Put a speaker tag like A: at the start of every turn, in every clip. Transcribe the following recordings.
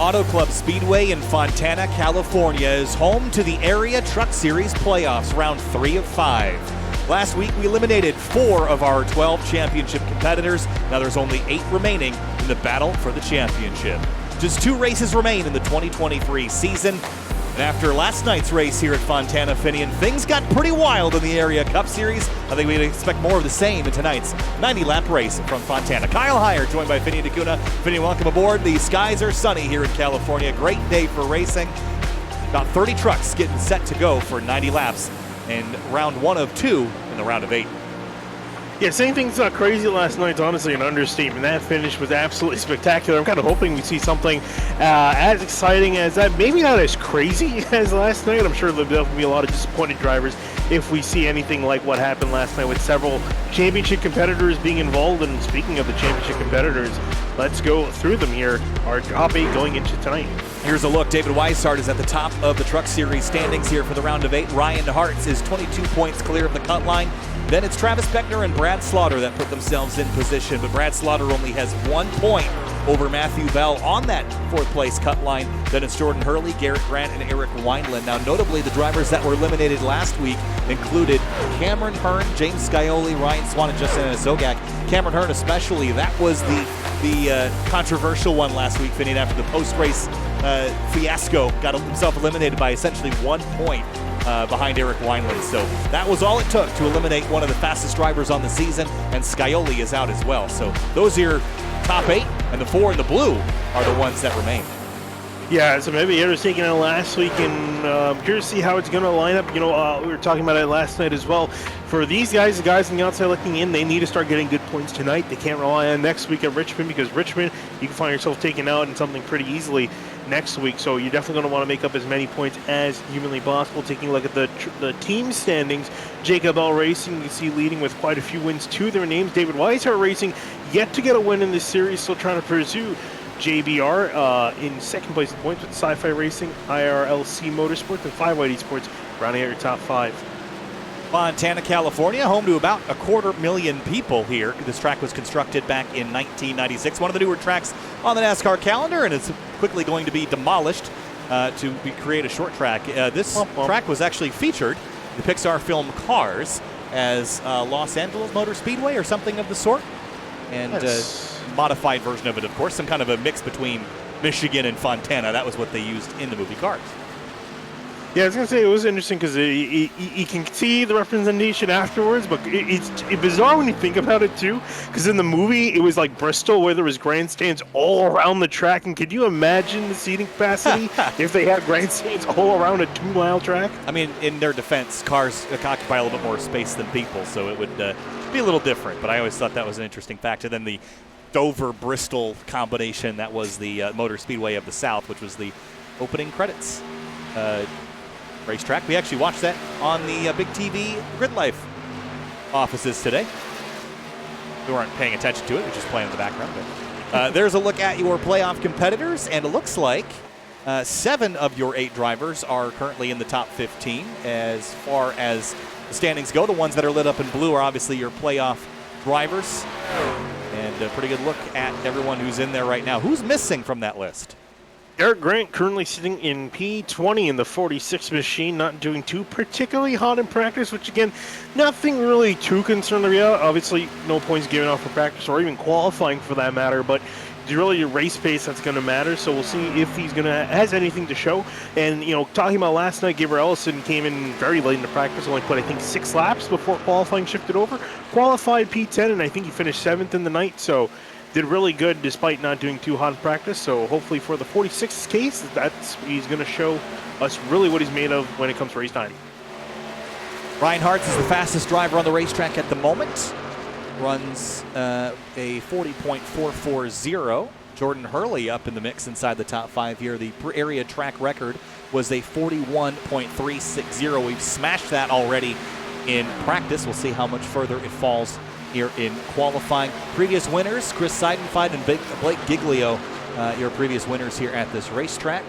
A: Auto Club Speedway in Fontana, California is home to the Area Truck Series playoffs, round 3 of 5. Last week, we eliminated 4 of our 12 championship competitors. Now there's only 8 remaining in the battle for the championship. Just 2 races remain in the 2023 season. And after last night's race here at Fontana Finian, things got pretty wild in the Area Cup Series. I think we'd expect more of the same in tonight's 90-lap race from Fontana. Kyle Heyer joined by Finian Dacuna. Finian, welcome aboard. The skies are sunny here in California. Great day for racing. About 30 trucks getting set to go for 90 laps in round 1 of 2 in the round of 8.
B: Yeah, saying things got crazy last night's honestly an understatement. That finish was absolutely spectacular. I'm kind of hoping we see something as exciting as that. Maybe not as crazy as last night. I'm sure there'll definitely be a lot of disappointed drivers if we see anything like what happened last night with several championship competitors being involved. And speaking of the championship competitors, let's go through them here. Our top 8 going into tonight.
A: Here's a look. David Weishart is at the top of the Truck Series standings here for the round of 8. Ryan Hartz is 22 points clear of the cut line. Then it's Travis Beckner and Brad Slaughter that put themselves in position, but Brad Slaughter only has 1 point over Matthew Bell on that 4th place cut line. Then it's Jordan Hurley, Garrett Grant, and Eric Wineland. Now, notably, the drivers that were eliminated last week included Cameron Hearn, James Scioli, Ryan Swan, and Justin Zogak. Cameron Hearn especially, that was the controversial one last week, Finian, after the post-race fiasco, got himself eliminated by essentially 1 point behind Eric Wineland. So that was all it took to eliminate one of the fastest drivers on the season, and Scioli is out as well. So those are your top 8, and the 4 in the blue are the ones that remain.
B: Yeah, so maybe it was taken out last week, and I'm curious to see how it's going to line up. You know, we were talking about it last night as well. For these guys, the guys on the outside looking in, they need to start getting good points tonight. They can't rely on next week at Richmond, because Richmond, you can find yourself taken out in something pretty easily next week. So you're definitely going to want to make up as many points as humanly possible. Taking a look at the team standings, Jacob Bell Racing, you can see leading with quite a few wins to their names. David Weishart Racing, yet to get a win in this series, still trying to pursue JBR in 2nd place in points with Sci-Fi Racing, IRLC Motorsports, and 5ID Sports rounding out your top 5.
A: Fontana, California, home to about 250,000 people here. This track was constructed back in 1996, one of the newer tracks on the NASCAR calendar, and it's quickly going to be demolished to create a short track. This track was actually featured in the Pixar film Cars as Los Angeles Motor Speedway or something of the sort, and modified version of it, of course, some kind of a mix between Michigan and Fontana. That was what they used in the movie Cars.
B: Yeah, I was going to say, it was interesting because you can see the representation afterwards, but it's bizarre when you think about it, too, because in the movie, it was like Bristol, where there was grandstands all around the track, and could you imagine the seating capacity if they had grandstands all around a 2-mile track?
A: I mean, in their defense, cars occupy a little bit more space than people, so it would be a little different, but I always thought that was an interesting factor. Then the Dover-Bristol combination, that was the Motor Speedway of the South, which was the opening credits racetrack. We actually watched that on the Big TV Grid Life offices today. We weren't paying attention to it, we were just playing in the background. But, there's a look at your playoff competitors, and it looks like 7 of your 8 drivers are currently in the top 15. As far as the standings go, the ones that are lit up in blue are obviously your playoff drivers. And a pretty good look at everyone who's in there right now. Who's missing from that list?
B: Eric Grant currently sitting in P20 in the 46 machine, not doing too particularly hot in practice, which again, nothing really too concerned about. Obviously, no points given off for practice or even qualifying for that matter, but it's really your race pace that's going to matter. So we'll see if he's has anything to show. And, you know, talking about last night, Gabriel Ellison came in very late into practice, only put, I think, 6 laps before qualifying shifted over. Qualified P10, and I think he finished 7th in the night. So did really good despite not doing too hot in practice. So hopefully for the 46 case, he's going to show us really what he's made of when it comes to race time.
A: Ryan Hartz is the fastest driver on the racetrack at the moment. Runs a 40.440. Jordan Hurley up in the mix inside the top 5 here. The area track record was a 41.360. We've smashed that already in practice. We'll see how much further it falls here in qualifying. Previous winners, Chris Seidenfeld and Blake Giglio, your previous winners here at this racetrack.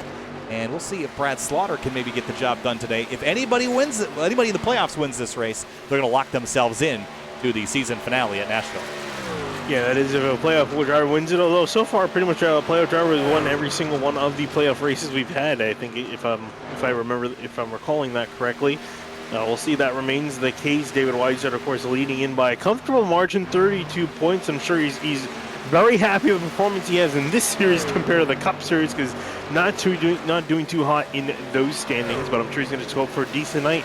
A: And we'll see if Brad Slaughter can maybe get the job done today. If anybody in the playoffs wins this race, they're going to lock themselves in to the season finale at Nashville.
B: Yeah, that is if a playoff driver wins it. Although so far, pretty much a playoff driver has won every single one of the playoff races we've had. I think if I'm recalling that correctly, we'll see that remains the case. David Weissart, of course, leading in by a comfortable margin, 32 points. I'm sure he's very happy with the performance he has in this series compared to the Cup Series, because not doing too hot in those standings. But I'm sure he's going to go for a decent night.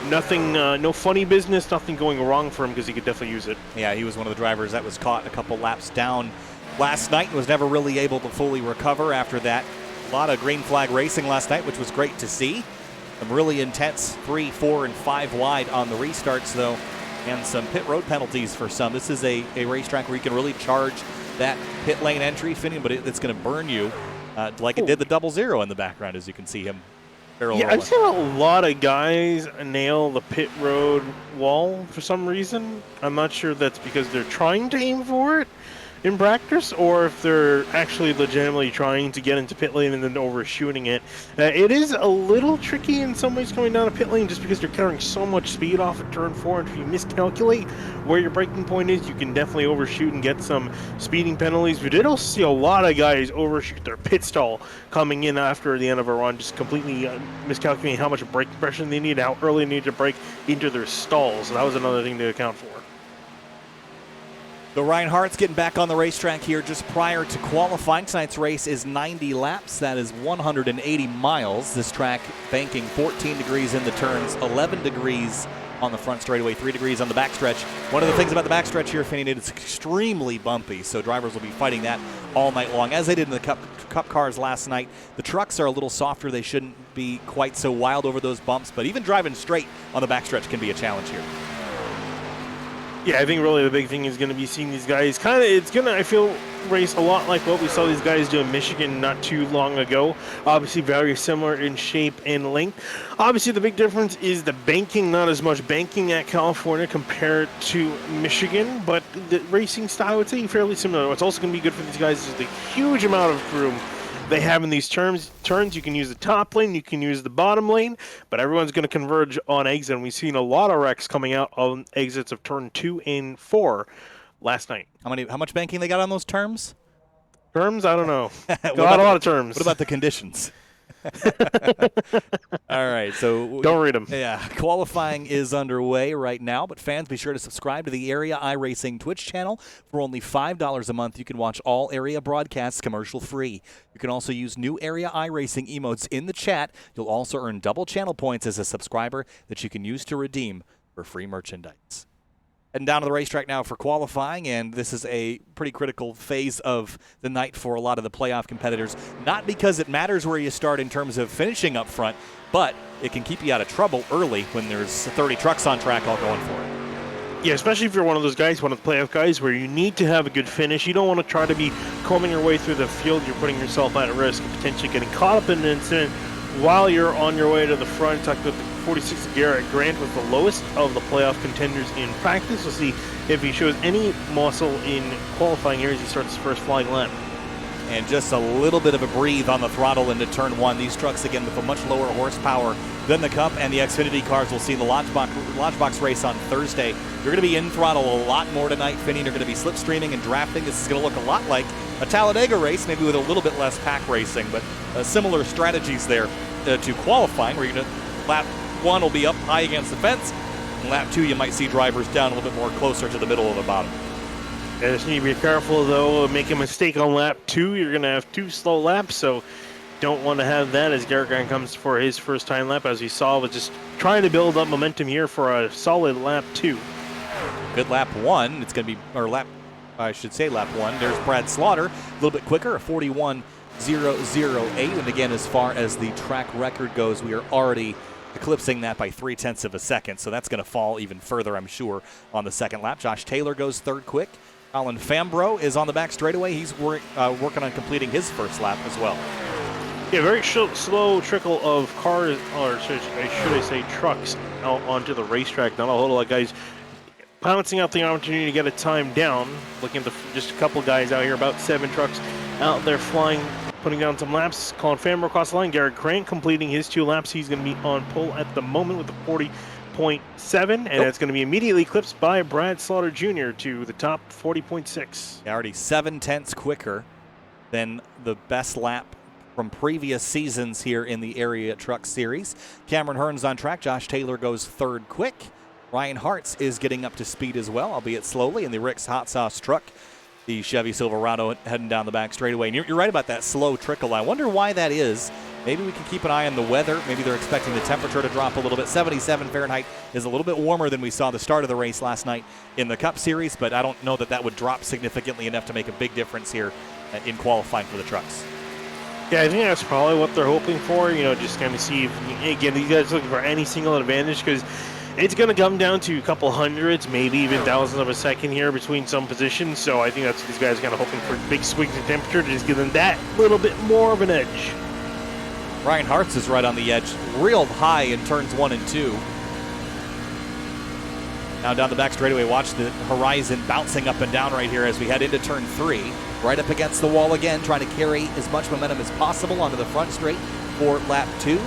B: Nothing, no funny business, nothing going wrong for him, because he could definitely use it.
A: Yeah, he was one of the drivers that was caught a couple laps down last night and was never really able to fully recover after that. A lot of green flag racing last night, which was great to see. Some really intense 3, 4, and 5 wide on the restarts, though, and some pit road penalties for some. This is a racetrack where you can really charge that pit lane entry, Finian, but it's going to burn you like it did the 0-0 in the background, as you can see him barrel rolling.
B: I've seen a lot of guys nail the pit road wall for some reason. I'm not sure that's because they're trying to aim for it in practice, or if they're actually legitimately trying to get into pit lane and then overshooting it. It is a little tricky in some ways coming down a pit lane, just because they're carrying so much speed off at turn 4, and if you miscalculate where your braking point is, you can definitely overshoot and get some speeding penalties. We did also see a lot of guys overshoot their pit stall coming in after the end of a run, just completely miscalculating how much braking pressure they need, how early they need to brake into their stalls. So that was another thing to account for.
A: The Ryan Hart's getting back on the racetrack here just prior to qualifying. Tonight's race is 90 laps. That is 180 miles. This track banking 14 degrees in the turns, 11 degrees on the front straightaway, 3 degrees on the backstretch. One of the things about the backstretch here, Finney, it's extremely bumpy, so drivers will be fighting that all night long, as they did in the Cup cars last night. The trucks are a little softer. They shouldn't be quite so wild over those bumps, but even driving straight on the backstretch can be a challenge here.
B: Yeah, I think really the big thing is going to be seeing these guys it's going to, I feel, race a lot like what we saw these guys do in Michigan not too long ago. Obviously very similar in shape and length. Obviously the big difference is the banking, not as much banking at California compared to Michigan, but the racing style, I would say, fairly similar. What's also going to be good for these guys is the huge amount of room they have in these turns. You can use the top lane, you can use the bottom lane, but everyone's going to converge on exit. And we've seen a lot of wrecks coming out on exits of turn 2 and 4 last night.
A: How much banking they got on those terms?
B: Terms? I don't know. Got a lot of terms.
A: What about the conditions? All right, so
B: don't read them.
A: Yeah, qualifying is underway right now, but fans, be sure to subscribe to the Area iRacing Twitch channel. For only $5 a month, you can watch all Area broadcasts commercial free. You can also use new Area iRacing emotes in the chat. You'll also earn double channel points as a subscriber that you can use to redeem for free merchandise. Heading down to the racetrack now for qualifying, and this is a pretty critical phase of the night for a lot of the playoff competitors. Not because it matters where you start in terms of finishing up front, but it can keep you out of trouble early when there's 30 trucks on track all going for it.
B: Yeah, especially if you're one of those guys, one of the playoff guys, where you need to have a good finish. You don't want to try to be combing your way through the field. You're putting yourself at risk of potentially getting caught up in an incident while you're on your way to the front. Talked about the 46 Garrett Grant was the lowest of the playoff contenders in practice. We'll see if he shows any muscle in qualifying here as he starts his first flying lap.
A: And just a little bit of a breathe on the throttle into turn 1. These trucks, again, with a much lower horsepower than the Cup and the Xfinity cars. We'll see the Launchbox race on Thursday. You're going to be in throttle a lot more tonight, Finney. You're going to be slipstreaming and drafting. This is going to look a lot like a Talladega race, maybe with a little bit less pack racing, but similar strategies there to qualifying, where you're going to lap 1 will be up high against the fence. And lap 2, you might see drivers down a little bit more closer to the middle of the bottom.
B: You just need to be careful, though. Make a mistake on lap 2, you're going to have 2 slow laps, so don't want to have that as Garrett Grant comes for his first time lap, as we saw, was just trying to build up momentum here for a solid lap 2.
A: Good lap 1. It's going to be, or lap 1. There's Brad Slaughter, a little bit quicker, a 41.008. And again, as far as the track record goes, we are already eclipsing that by 0.3 of a second, so that's going to fall even further, I'm sure, on the second lap. Josh Taylor goes third quick. Colin Fambro is on the back straightaway. He's working on completing his first lap as well.
B: Yeah, very slow trickle of cars, or should I say trucks, out onto the racetrack. Not a whole lot of guys pouncing out the opportunity to get a time down. Looking at just a couple guys out here, about 7 trucks out there flying, putting down some laps. Colin Fambro across the line. Garrett Grant completing his 2 laps. He's going to be on pole at the moment with a 40.7, and it's going to be immediately eclipsed by Brad Slaughter Jr. to the top 40.6.
A: Already 7/10 quicker than the best lap from previous seasons here in the Area Truck Series. Cameron Hearn's on track. Josh Taylor goes third quick. Ryan Hartz is getting up to speed as well, albeit slowly, in the Rick's Hot Sauce truck. The Chevy Silverado heading down the back straightaway. And you're right about that slow trickle. I wonder why that is. Maybe we can keep an eye on the weather. Maybe they're expecting the temperature to drop a little bit. 77 Fahrenheit is a little bit warmer than we saw the start of the race last night in the Cup Series, but I don't know that that would drop significantly enough to make a big difference here in qualifying for the trucks.
B: Yeah, I think that's probably what they're hoping for. Just kind of see if, again, these guys are looking for any single advantage, because it's going to come down to a couple hundreds, maybe even thousands of a second here between some positions. So I think that's what these guys are kind of hoping for, big swings in temperature to just give them that little bit more of an edge.
A: Ryan Hartz is right on the edge, real high in turns 1 and 2. Now down the back straightaway, watch the horizon bouncing up and down right here as we head into turn 3. Right up against the wall again, trying to carry as much momentum as possible onto the front straight for lap 2.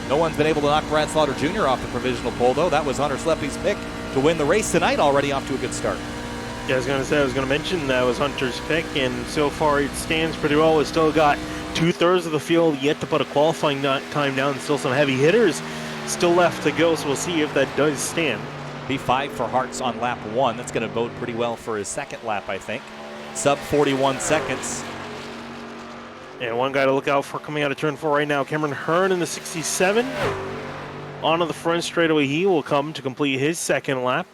A: No one's been able to knock Brad Slaughter Jr. off the provisional pole, though. That was Hunter Schleppy's pick to win the race tonight, already off to a good start.
B: Yeah, I was going to mention that was Hunter's pick, and so far it stands pretty well. It's still got 2/3 of the field yet to put a qualifying time down. Still some heavy hitters still left to go, so we'll see if that does stand.
A: P5 for Hartz on lap 1. That's going to bode pretty well for his second lap, I think. Sub 41 seconds.
B: And one guy to look out for coming out of turn 4 right now, Cameron Hearn in the 67. Onto the front straightaway he will come to complete his second lap.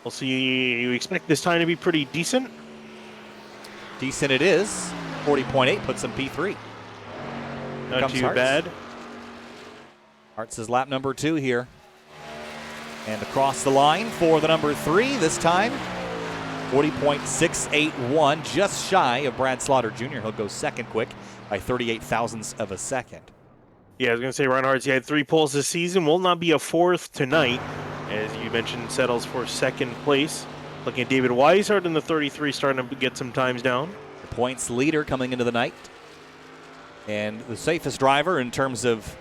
B: We'll see. You expect this time to be pretty decent?
A: Decent it is. 40.8 puts him P3.
B: Not too bad.
A: Hartz is lap number 2 here. And across the line for the number 3 this time. 40.681, just shy of Brad Slaughter Jr. He'll go second quick by 38 thousandths of a second.
B: Yeah, I was going to say Ryan Hartz, he had 3 poles this season. Will not be a 4th tonight. As you mentioned, settles for second place. Looking at David Weishart in the 33, starting to get some times down.
A: The points leader coming into the night. And the safest driver in terms of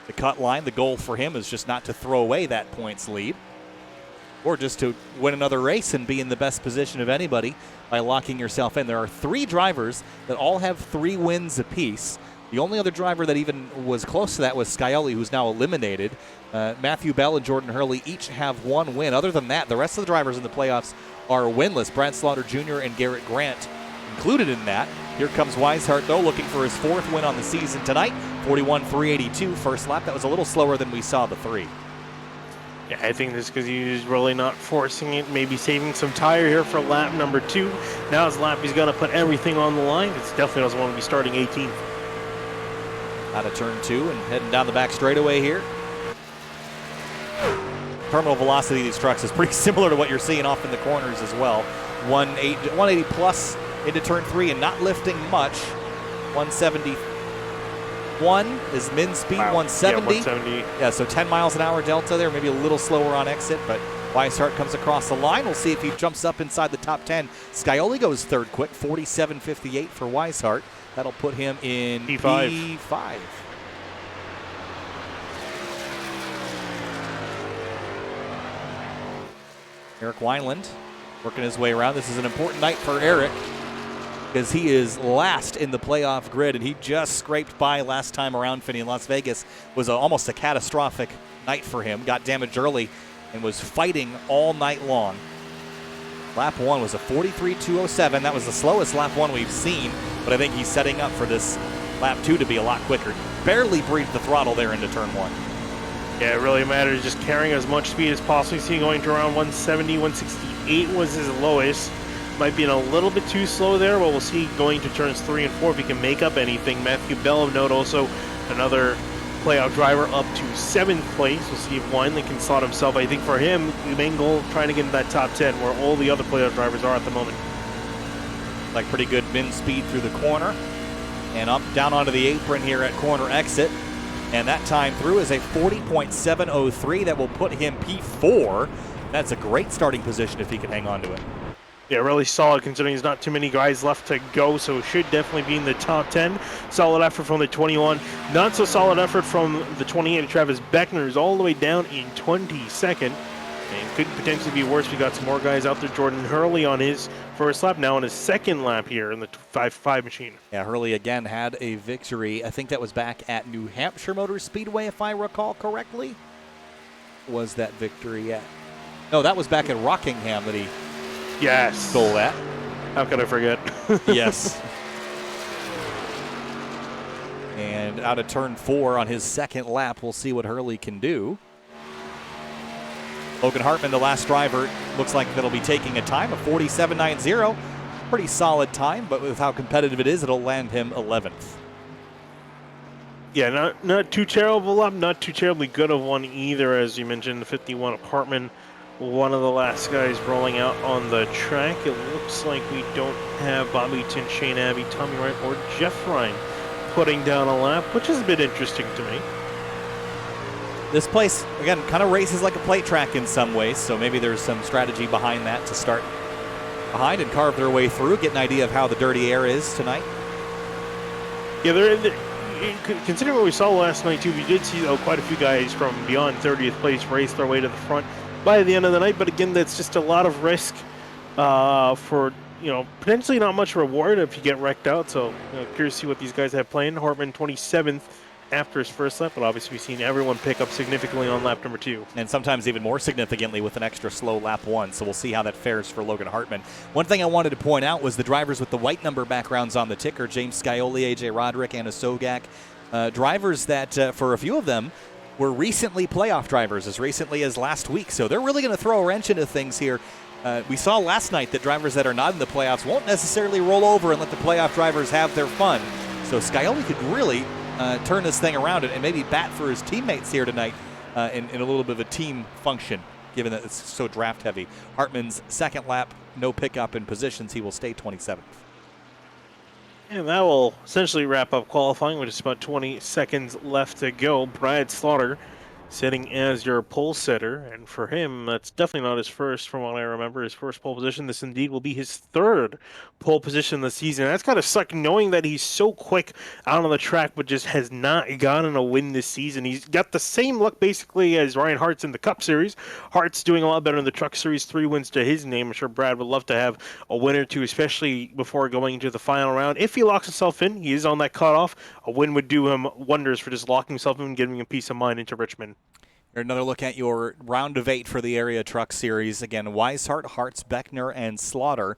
A: the cut line, the goal for him is just not to throw away that points lead, or just to win another race and be in the best position of anybody by locking yourself in. There are 3 drivers that all have 3 wins apiece. The only other driver that even was close to that was Scioli, who's now eliminated. Matthew Bell and Jordan Hurley each have 1 win. Other than that, the rest of the drivers in the playoffs are winless. Brad Slaughter Jr. and Garrett Grant included in that. Here comes Weishart, though, looking for his 4th win on the season tonight. 41.382 first lap. That was a little slower than we saw the 3.
B: Yeah, I think this is because he's really not forcing it, maybe saving some tire here for lap number 2. Now his lap, he's going to put everything on the line. It definitely doesn't want to be starting 18th.
A: Out of turn 2 and heading down the back straightaway here. Terminal velocity of these trucks is pretty similar to what you're seeing off in the corners as well. 180 plus into turn 3 and not lifting much. 171 is min speed. Wow. 170.
B: Yeah, 170.
A: Yeah, so 10 miles an hour delta there, maybe a little slower on exit, but Weishart comes across the line. We'll see if he jumps up inside the top 10. Scioli goes third quick, 47.58 for Weishart. That'll put him in P5. Eric Wineland working his way around. This is an important night for Eric because he is last in the playoff grid, and he just scraped by last time around. Finney in Las Vegas was almost a catastrophic night for him. Got damaged early and was fighting all night long. Lap 1 was a 43.207. That was the slowest lap 1 we've seen, but I think he's setting up for this lap 2 to be a lot quicker. Barely breathed the throttle there into turn 1.
B: Yeah, it really matters just carrying as much speed as possible. You see going to around 170, 168 was his lowest. Might be a little bit too slow there, but we'll see going to turns 3 and 4 if he can make up anything. Matthew Bell of note, also another playoff driver up to 7th place. We'll see if Wineland can slot himself. I think for him, the main goal, trying to get into that top 10 where all the other playoff drivers are at the moment.
A: Like pretty good min speed through the corner and up down onto the apron here at corner exit. And that time through is a 40.703 that will put him P4. That's a great starting position if he can hang on to it.
B: Yeah, really solid considering there's not too many guys left to go, so should definitely be in the top 10. Solid effort from the 21. Not so solid effort from the 28 Travis Beckner, who's all the way down in 22nd. And could potentially be worse. We got some more guys out there. Jordan Hurley on his first lap, now on his second lap here in the 5-5 machine.
A: Yeah, Hurley again had a victory. I think that was back at New Hampshire Motor Speedway, if I recall correctly. Was that victory at? No, that was back at Rockingham that he stole that.
B: How could I forget?
A: Yes. And out of turn 4 on his second lap, we'll see what Hurley can do. Logan Hartman, the last driver, looks like that'll be taking a time of 47.90. Pretty solid time, but with how competitive it is, it'll land him 11th.
B: Yeah, not too terrible up, not too terribly good of one either, as you mentioned, the 51 Hartman, one of the last guys rolling out on the track. It looks like we don't have Bobby Tin, Shane Abbey, Tommy Wright, or Jeff Ryan putting down a lap, which is a bit interesting to me.
A: This place, again, kind of races like a plate track in some ways, so maybe there's some strategy behind that to start behind and carve their way through, get an idea of how the dirty air is tonight.
B: Yeah, considering what we saw last night, too, we did see quite a few guys from beyond 30th place race their way to the front by the end of the night, but again, that's just a lot of risk for, potentially not much reward if you get wrecked out, so curious to see what these guys have planned. Hartman 27th. After his first lap, but obviously we've seen everyone pick up significantly on lap number 2.
A: And sometimes even more significantly with an extra slow lap 1, so we'll see how that fares for Logan Hartman. One thing I wanted to point out was the drivers with the white number backgrounds on the ticker, James Scioli, AJ Roderick, Anna Sogak, drivers that for a few of them were recently playoff drivers as recently as last week, so they're really going to throw a wrench into things here. We saw last night that drivers that are not in the playoffs won't necessarily roll over and let the playoff drivers have their fun, so Scioli could really turn this thing around and maybe bat for his teammates here tonight in a little bit of a team function, given that it's so draft heavy. Hartman's second lap, no pickup in positions. He will stay 27th.
B: And that will essentially wrap up qualifying with just about 20 seconds left to go. Brad Slaughter sitting as your pole sitter, and for him, that's definitely not his first, from what I remember, his first pole position. This indeed will be his third pole position this season. That's got to suck, knowing that he's so quick out on the track, but just has not gotten a win this season. He's got the same luck, basically, as Ryan Hart's in the Cup Series. Hart's doing a lot better in the Truck Series, 3 wins to his name. I'm sure Brad would love to have a win or two, especially before going into the final round. If he locks himself in, he is on that cutoff. A win would do him wonders for just locking himself in and giving him peace of mind into Richmond.
A: Another look at your round of 8 for the Area Truck Series. Again, Weishart, Hartz, Beckner, and Slaughter.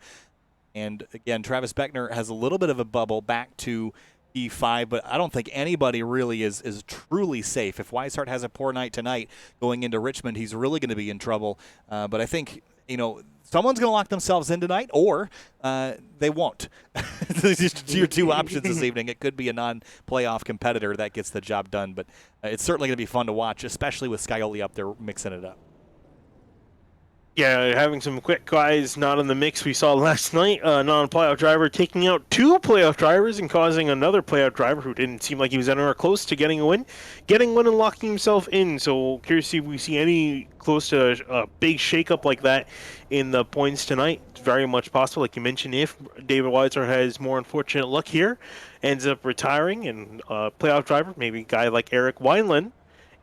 A: And again, Travis Beckner has a little bit of a bubble back to E5, but I don't think anybody really is truly safe. If Weishart has a poor night tonight going into Richmond, he's really going to be in trouble. But I think, someone's going to lock themselves in tonight, or they won't. These are your two options this evening. It could be a non-playoff competitor that gets the job done, but it's certainly going to be fun to watch, especially with Scioli up there mixing it up.
B: Yeah, having some quick guys not in the mix we saw last night. Non-playoff driver taking out 2 playoff drivers and causing another playoff driver who didn't seem like he was anywhere close to getting a win. Getting one and locking himself in. So curious to see if we see any close to a big shakeup like that in the points tonight. It's very much possible. Like you mentioned, if David Weiser has more unfortunate luck here, ends up retiring, and playoff driver, maybe a guy like Eric Wineland,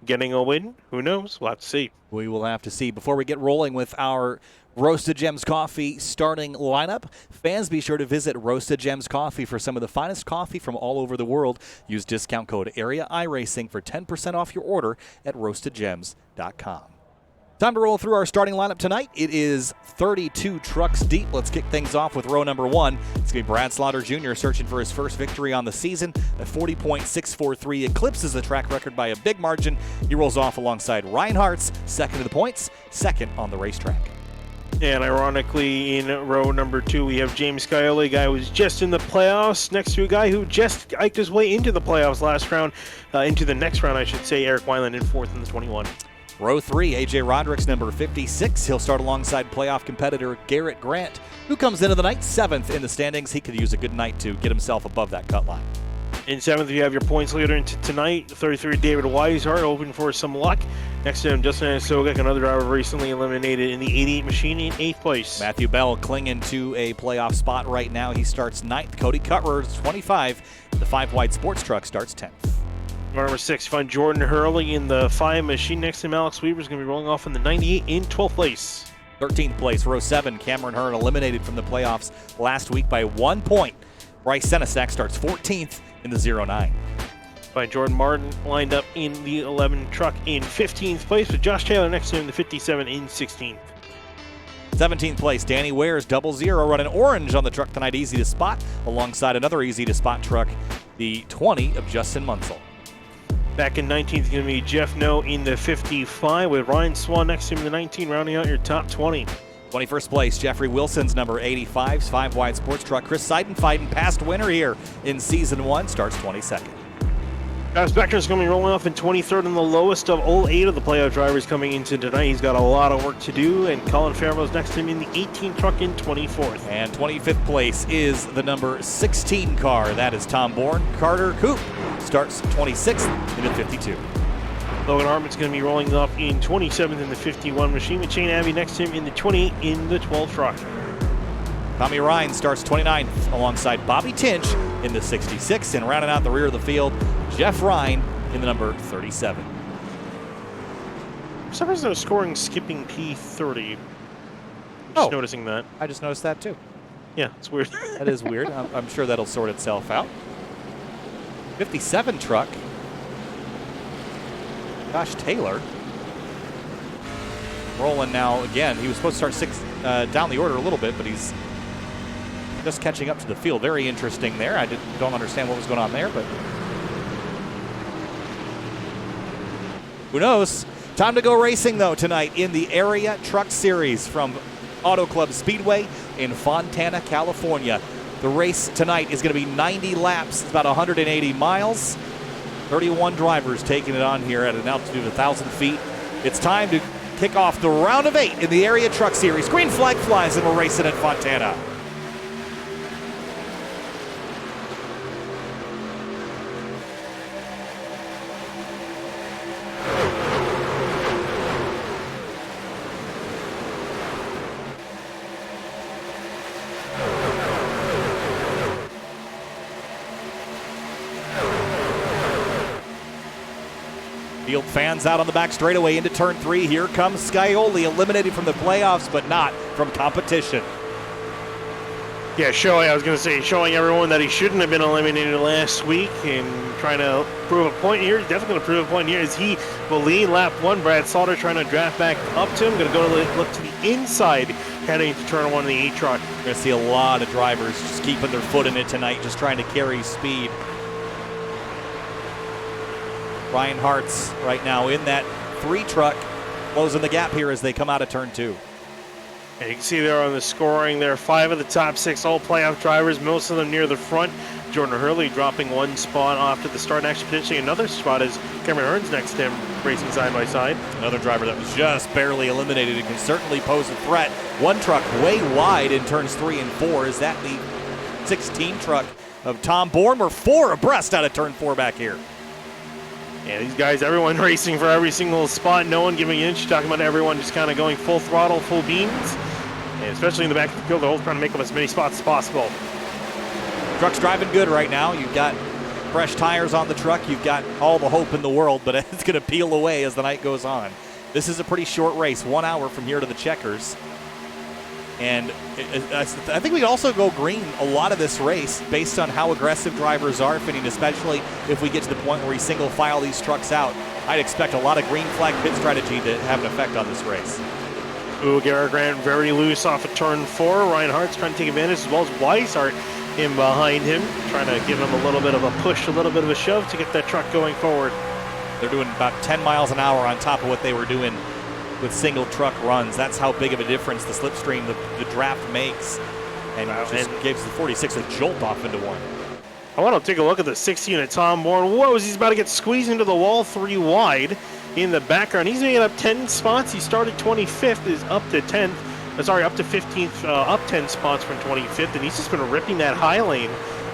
B: getting a win, who knows? We'll have to see.
A: We will have to see. Before we get rolling with our Roasted Gems Coffee starting lineup, fans, be sure to visit Roasted Gems Coffee for some of the finest coffee from all over the world. Use discount code Area iRacing for 10% off your order at roastedgems.com. Time to roll through our starting lineup tonight. It is 32 trucks deep. Let's kick things off with row number 1. It's going to be Brad Slaughter Jr. searching for his first victory on the season. A 40.643 eclipses the track record by a big margin. He rolls off alongside Ryan Hartz, second in the points, second on the racetrack.
B: And ironically, in row number 2, we have James Scioli, a guy who was just in the playoffs, next to a guy who just iked his way into the playoffs last round, into the next round, I should say, Eric Wineland in 4th in the 21.
A: Row 3, AJ Roderick's number 56. He'll start alongside playoff competitor Garrett Grant, who comes into the night 7th in the standings. He could use a good night to get himself above that cut line.
B: In 7th, you have your points leader into tonight, 33 David Weishart, hoping for some luck Next to him, Justin Anisogic, another driver recently eliminated in the 88 machine, in 8th place.
A: Matthew Bell clinging to a playoff spot right now. He starts 9th. Cody Cutler is 25. The 5-wide sports truck starts 10th.
B: Number 6, you find Jordan Hurley in the 5 machine. Next to him, Alex Weaver is going to be rolling off in the 98 in 12th place.
A: 13th place, row 7, Cameron Hearn eliminated from the playoffs last week by 1 point. Bryce Senesac starts 14th in the 09.
B: By Jordan Martin lined up in the 11 truck in 15th place, with Josh Taylor next to him, the 57 in 16th.
A: 17th place, Danny Ware's 00 running orange on the truck tonight, easy to spot, alongside another easy to spot truck, the 20 of Justin Munsell.
B: Back in 19th, going to be Jeff No in the 55, with Ryan Swan next to him in the 19, rounding out your top 20.
A: 21st place, Jeffrey Wilson's number 85's 5-wide sports truck. Chris Seidenfeiten, past winner here in Season 1, starts 22nd.
B: Travis Beckner's going to be rolling off in 23rd, and the lowest of all 8 of the playoff drivers coming into tonight. He's got a lot of work to do, and Colin Faribault's next to him in the 18 truck in 24th.
A: And 25th place is the number 16 car. That is Tom Bourne. Carter Coop starts 26th in the 52.
B: Logan Hartman's going to be rolling up in 27th in the 51 machine, with Shane Abbey next to him in the 28 in the 12 truck.
A: Tommy Ryan starts 29th alongside Bobby Tinch in the 66, and rounding out the rear of the field, Jeff Ryan in the number 37.
B: For some reason, they're scoring skipping P30. Just noticing that.
A: I just noticed that too.
B: Yeah, it's weird.
A: That is weird. I'm sure that'll sort itself out. 57 truck. Josh Taylor. Rolling now again. He was supposed to start 6 down the order a little bit, but he's just catching up to the field. Very interesting there. I don't understand what was going on there, but who knows? Time to go racing, though, tonight in the Area Truck Series from Auto Club Speedway in Fontana, California. The race tonight is going to be 90 laps. It's about 180 miles. 31 drivers taking it on here at an altitude of 1,000 feet. It's time to kick off the round of 8 in the Area Truck Series. Green flag flies, and we're racing at Fontana. Field fans out on the back straightaway into turn 3. Here comes Scioli, eliminated from the playoffs, but not from competition.
B: Yeah, showing everyone that he shouldn't have been eliminated last week and trying to prove a point here. He's definitely going to prove a point here as he will lead lap 1. Brad Slaughter trying to draft back up to him. Going to go look to the inside heading to turn 1 of the 8 truck.
A: We're going to see a lot of drivers just keeping their foot in it tonight, just trying to carry speed. Ryan Hartz right now in that 3 truck, closing the gap here as they come out of turn 2.
B: And you can see there on the scoring there, 5 of the top 6 all playoff drivers, most of them near the front. Jordan Hurley dropping 1 spot off to the start, and actually potentially another spot as Cameron Hearn's next to him, racing side by side.
A: Another driver that was just barely eliminated and can certainly pose a threat. 1 truck way wide in turns 3 and 4. Is that the 16 truck of Tom Bourne? We're 4 abreast out of turn 4 back here.
B: Yeah, these guys, everyone racing for every single spot, no one giving an inch. Talking about everyone just kind of going full throttle, full beams. And especially in the back of the field, they're all trying to make up as many spots as possible.
A: Truck's driving good right now. You've got fresh tires on the truck. You've got all the hope in the world, but it's going to peel away as the night goes on. This is a pretty short race, 1 hour from here to the checkers. And I think we can also go green a lot of this race based on how aggressive drivers are fitting, especially if we get to the point where we single file these trucks out. I'd expect a lot of green flag pit strategy to have an effect on this race.
B: Ooh, Garrett Grant very loose off of turn 4. Ryan Hart's trying to take advantage, as well as Weishart in behind him, trying to give him a little bit of a push, a little bit of a shove to get that truck going forward.
A: They're doing about 10 miles an hour on top of what they were doing with single truck runs. That's how big of a difference the slipstream, the draft makes, and just gives the 46 a jolt off into 1.
B: I want to take a look at the 16 of Tom Bourne. Whoa, he's about to get squeezed into the wall 3 wide in the background. He's making up 10 spots. He started 25th, is up to 10th. Sorry, up to 15th, up 10 spots from 25th, and he's just been ripping that high lane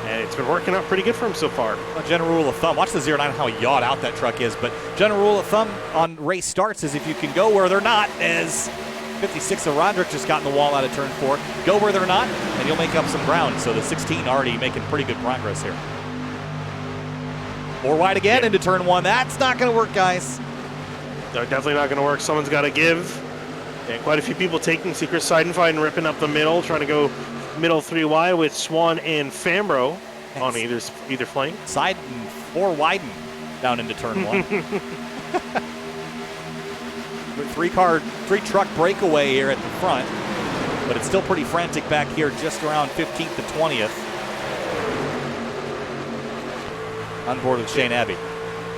B: And it's been working out pretty good for him so far.
A: A general rule of thumb, watch the 09 how yawed out that truck is, but general rule of thumb on race starts is if you can go where they're not, as 56 of Roderick just got in the wall out of turn 4, go where they're not, and you'll make up some ground. So the 16 already making pretty good progress here. 4 wide again into turn 1. That's not going to work, guys.
B: They're definitely not going to work. Someone's got to give. And quite a few people taking Secret Seidenfeld and ripping up the middle, trying to go middle 3 wide with Swan and Fambro on either flank.
A: Side 4 widen down into turn 1. 3-truck breakaway here at the front, but it's still pretty frantic back here, just around 15th to 20th. On board with Shane Abbey.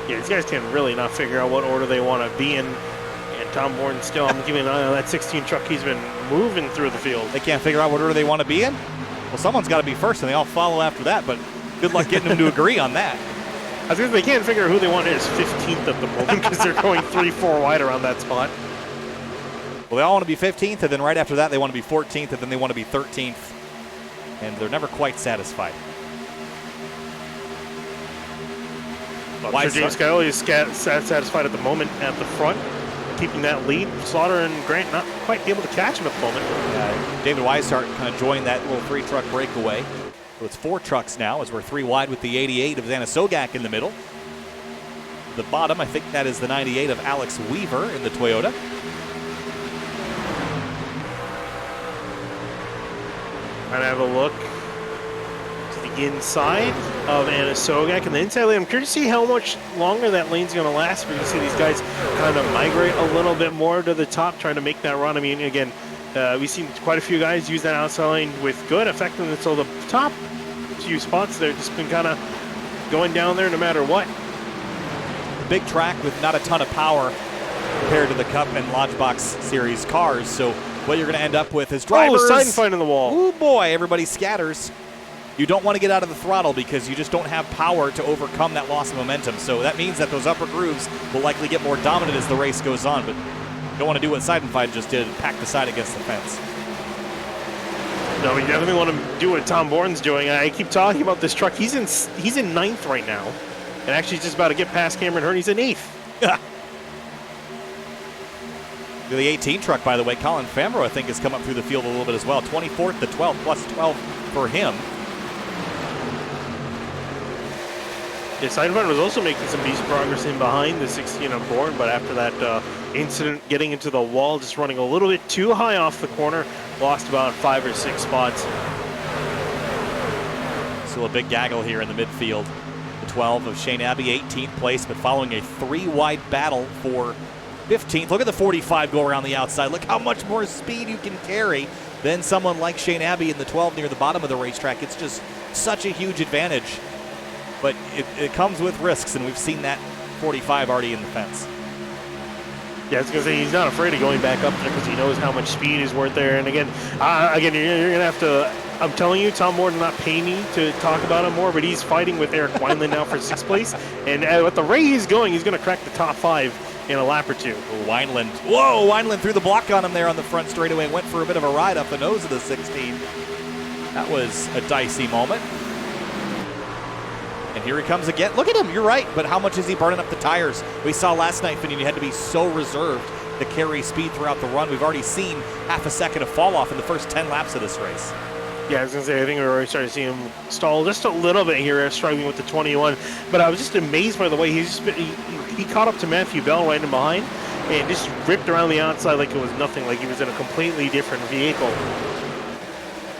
B: Yeah, these guys can really not figure out what order they want to be in. And Tom Borden still, I'm keeping an eye on that 16 truck. He's been moving through the field.
A: They can't figure out what order they want to be in? Well, someone's got to be first, and they all follow after that, but good luck getting them to agree on that.
B: I was going to say, they can't figure out who they want as 15th at the moment because they're going 3-4 wide around that spot.
A: Well, they all want to be 15th, and then right after that, they want to be 14th, and then they want to be 13th. And they're never quite satisfied.
B: Sir James Scully is satisfied at the moment at the front, keeping that lead. Slaughter and Grant not quite able to catch him at the moment.
A: David Weishart kind of joined that little 3-truck breakaway. So it's 4 trucks now as we're 3 wide with the 88 of Xana Sogak in the middle. The bottom, I think that is the 98 of Alex Weaver in the Toyota.
B: Trying to have a look to the inside of Anna Sogak and the inside lane. I'm curious to see how much longer that lane's going to last. We're going to see these guys kind of migrate a little bit more to the top, trying to make that run. I mean, again, we've seen quite a few guys use that outside lane with good effectiveness. So the top few spots there just been kind of going down there no matter what.
A: Big track with not a ton of power compared to the Cup and Lodgebox Series cars. So what you're going to end up with is drivers.
B: Oh, Seidenfeld in the wall.
A: Oh boy, everybody scatters. You don't want to get out of the throttle because you just don't have power to overcome that loss of momentum. So that means that those upper grooves will likely get more dominant as the race goes on. But you don't want to do what Seidenfeld just did and pack the side against the fence.
B: No, we definitely want to do what Tom Borden's doing. I keep talking about this truck. He's in 9th right now. And actually he's just about to get past Cameron Hearn. He's in 8th.
A: The 18 truck, by the way, Colin Fambro, I think, has come up through the field a little bit as well. 24th to 12th, plus 12 for him.
B: Yeah, Seidenfeld was also making some decent progress in behind the 16 on Borden, but after that incident getting into the wall, just running a little bit too high off the corner, lost about 5 or 6 spots.
A: Still a big gaggle here in the midfield. The 12 of Shane Abbey, 18th place, but following a 3-wide battle for 15th. Look at the 45 go around the outside. Look how much more speed you can carry than someone like Shane Abbey in the 12 near the bottom of the racetrack. It's just such a huge advantage. But it comes with risks, and we've seen that 45 already in the fence.
B: Yeah, I was going to say, he's not afraid of going back up there because he knows how much speed is worth there. And again, you're going to have to, I'm telling you, Tom Borden not pay me to talk about him more, but he's fighting with Eric Wineland now for 6th place. And at the rate he's going, he's going to crack the top 5 in a lap or 2.
A: Wineland, Wineland threw the block on him there on the front straightaway, went for a bit of a ride up the nose of the 16. That was a dicey moment. And here he comes again. Look at him, you're right, but how much is he burning up the tires? We saw last night, Finian, you had to be so reserved to carry speed throughout the run. We've already seen half a second of fall off in the first 10 laps of this race.
B: Yeah, I was going to say, I think we're already starting to see him stall just a little bit here, struggling with the 21. But I was just amazed by the way he caught up to Matthew Bell right in behind and just ripped around the outside like it was nothing, like he was in a completely different vehicle.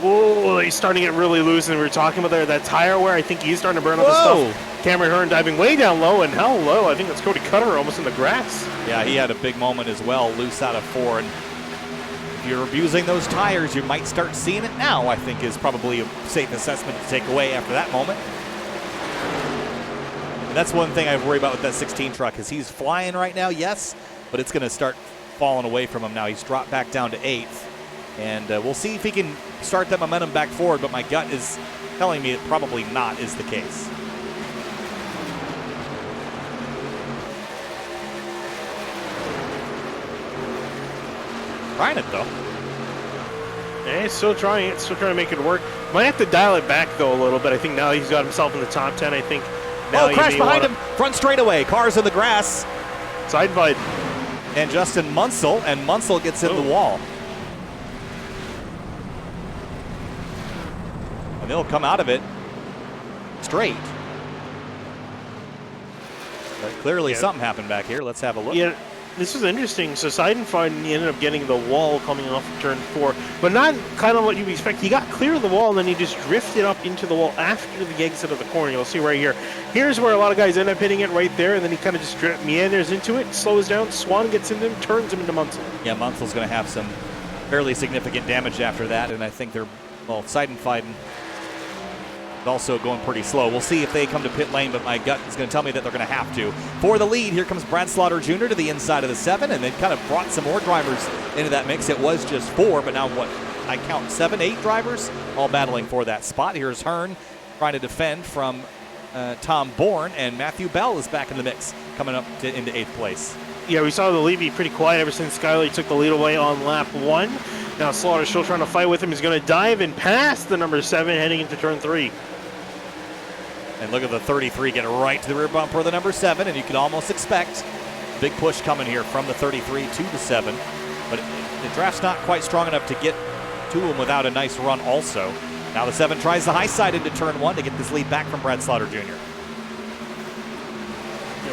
B: Whoa, he's starting to get really loose, and we were talking about that tire wear. I think he's starting to burn up his stuff. Cameron Hearn diving way down low, and how low? I think that's Cody Cutter almost in the grass.
A: Yeah, he had a big moment as well, loose out of 4. And if you're abusing those tires, you might start seeing it now, I think is probably a safe assessment to take away after that moment. And that's one thing I worry about with that 16 truck is he's flying right now, yes, but it's going to start falling away from him now. He's dropped back down to 8th. And we'll see if he can start that momentum back forward, but my gut is telling me it probably not is the case. Trying it, though.
B: Yeah, he's still trying it, still trying to make it work. Might have to dial it back though a little bit. I think now he's got himself in the top 10. I think now
A: crash behind him, front straightaway, cars in the grass.
B: Side fight.
A: And Justin Munsell, and Munsell gets in the wall. And they'll come out of it straight. But clearly something happened back here. Let's have a look.
B: Yeah, this was interesting. So Seidenfeld ended up getting the wall coming off of turn 4, but not kind of what you expect. He got clear of the wall, and then he just drifted up into the wall after the exit of the corner. You'll see right here. Here's where a lot of guys end up hitting it right there, and then he kind of just meanders into it, slows down. Swan gets into him, turns him into Munsell.
A: Yeah, Munsell's going to have some fairly significant damage after that, and I think they're, well, Seidenfeld also going pretty slow. We'll see if they come to pit lane, but my gut is going to tell me that they're going to have to. For the lead, here comes Brad Slaughter Jr. to the inside of the 7, and then kind of brought some more drivers into that mix. It was just 4, but now what? I count 7, 8 drivers all battling for that spot. Here's Hearn trying to defend from Tom Bourne, and Matthew Bell is back in the mix, coming up into 8th place.
B: Yeah, we saw the lead be pretty quiet ever since Skyler took the lead away on lap 1. Now Slaughter's still trying to fight with him. He's going to dive and pass the number 7 heading into turn 3.
A: And look at the 33 get right to the rear bumper of the number 7, and you can almost expect a big push coming here from the 33 to the 7. But the draft's not quite strong enough to get to him without a nice run also. Now the 7 tries the high side into turn 1 to get this lead back from Brad Slaughter Jr.
B: Yeah,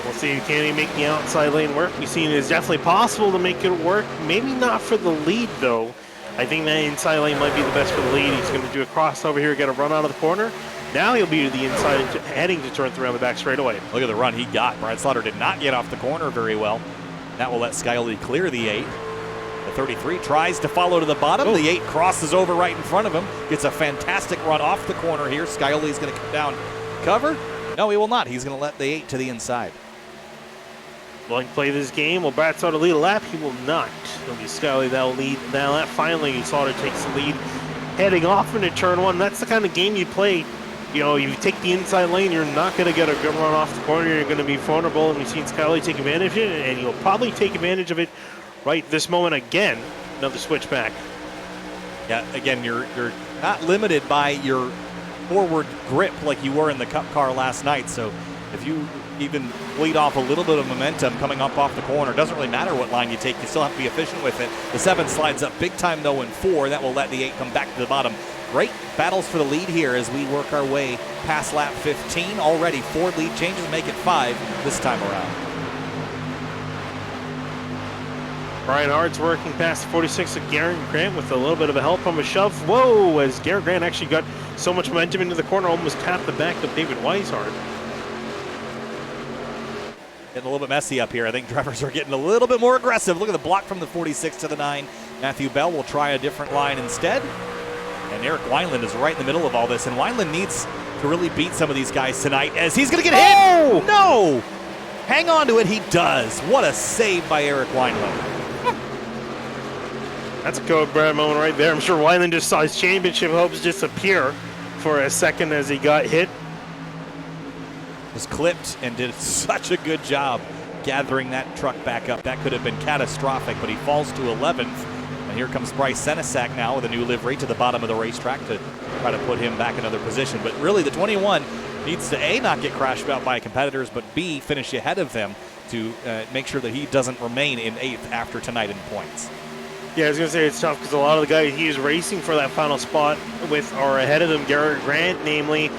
B: we'll see, can he make the outside lane work? We've seen it's definitely possible to make it work. Maybe not for the lead, though. I think that inside lane might be the best for the lead. He's going to do a crossover here, get a run out of the corner. Now he'll be to the inside, heading to turn 3 on the back straightaway.
A: Look at the run he got. Brad Slaughter did not get off the corner very well. That will let Skyley clear the 8. The 33 tries to follow to the bottom. The 8 crosses over right in front of him. Gets a fantastic run off the corner here. Skyley's going to come down cover. No, he will not. He's going to let the 8 to the inside.
B: Will he play this game? Will Brad Slaughter lead a lap? He will not. It'll be Skyley that will lead that lap. Finally, Slaughter takes the lead, heading off into turn 1. That's the kind of game you play. You know, you take the inside lane, you're not going to get a good run off the corner. You're going to be vulnerable, and we've seen Skyley take advantage of it, and you'll probably take advantage of it right this moment again. Another switch back.
A: Yeah, again, you're not limited by your forward grip like you were in the Cup car last night. So if you even bleed off a little bit of momentum coming up off the corner, doesn't really matter what line you take. You still have to be efficient with it. The 7 slides up big time, though, in 4. That will let the 8 come back to the bottom. Great battles for the lead here as we work our way past lap 15. Already 4 lead changes, make it 5 this time around.
B: Brian Hart's working past 46 of Garrett Grant with a little bit of a help from a shove. Whoa, as Garrett Grant actually got so much momentum into the corner, almost tapped the back of David Weishart.
A: Getting a little bit messy up here. I think drivers are getting a little bit more aggressive. Look at the block from the 46 to the 9. Matthew Bell will try a different line instead. And Eric Wineland is right in the middle of all this. And Wineland needs to really beat some of these guys tonight as he's going to get hit. No! Hang on to it. He does. What a save by Eric Wineland.
B: That's a Code Brad moment right there. I'm sure Wineland just saw his championship hopes disappear for a second as he got hit.
A: Was clipped and did such a good job gathering that truck back up. That could have been catastrophic, but he falls to 11th. And here comes Bryce Senesac now with a new livery to the bottom of the racetrack to try to put him back in another position. But really, the 21 needs to A, not get crashed out by competitors, but B, finish ahead of them to make sure that he doesn't remain in 8th after tonight in points.
B: Yeah, I was going to say it's tough because a lot of the guys he is racing for that final spot with are ahead of him. Garrett Grant, namely,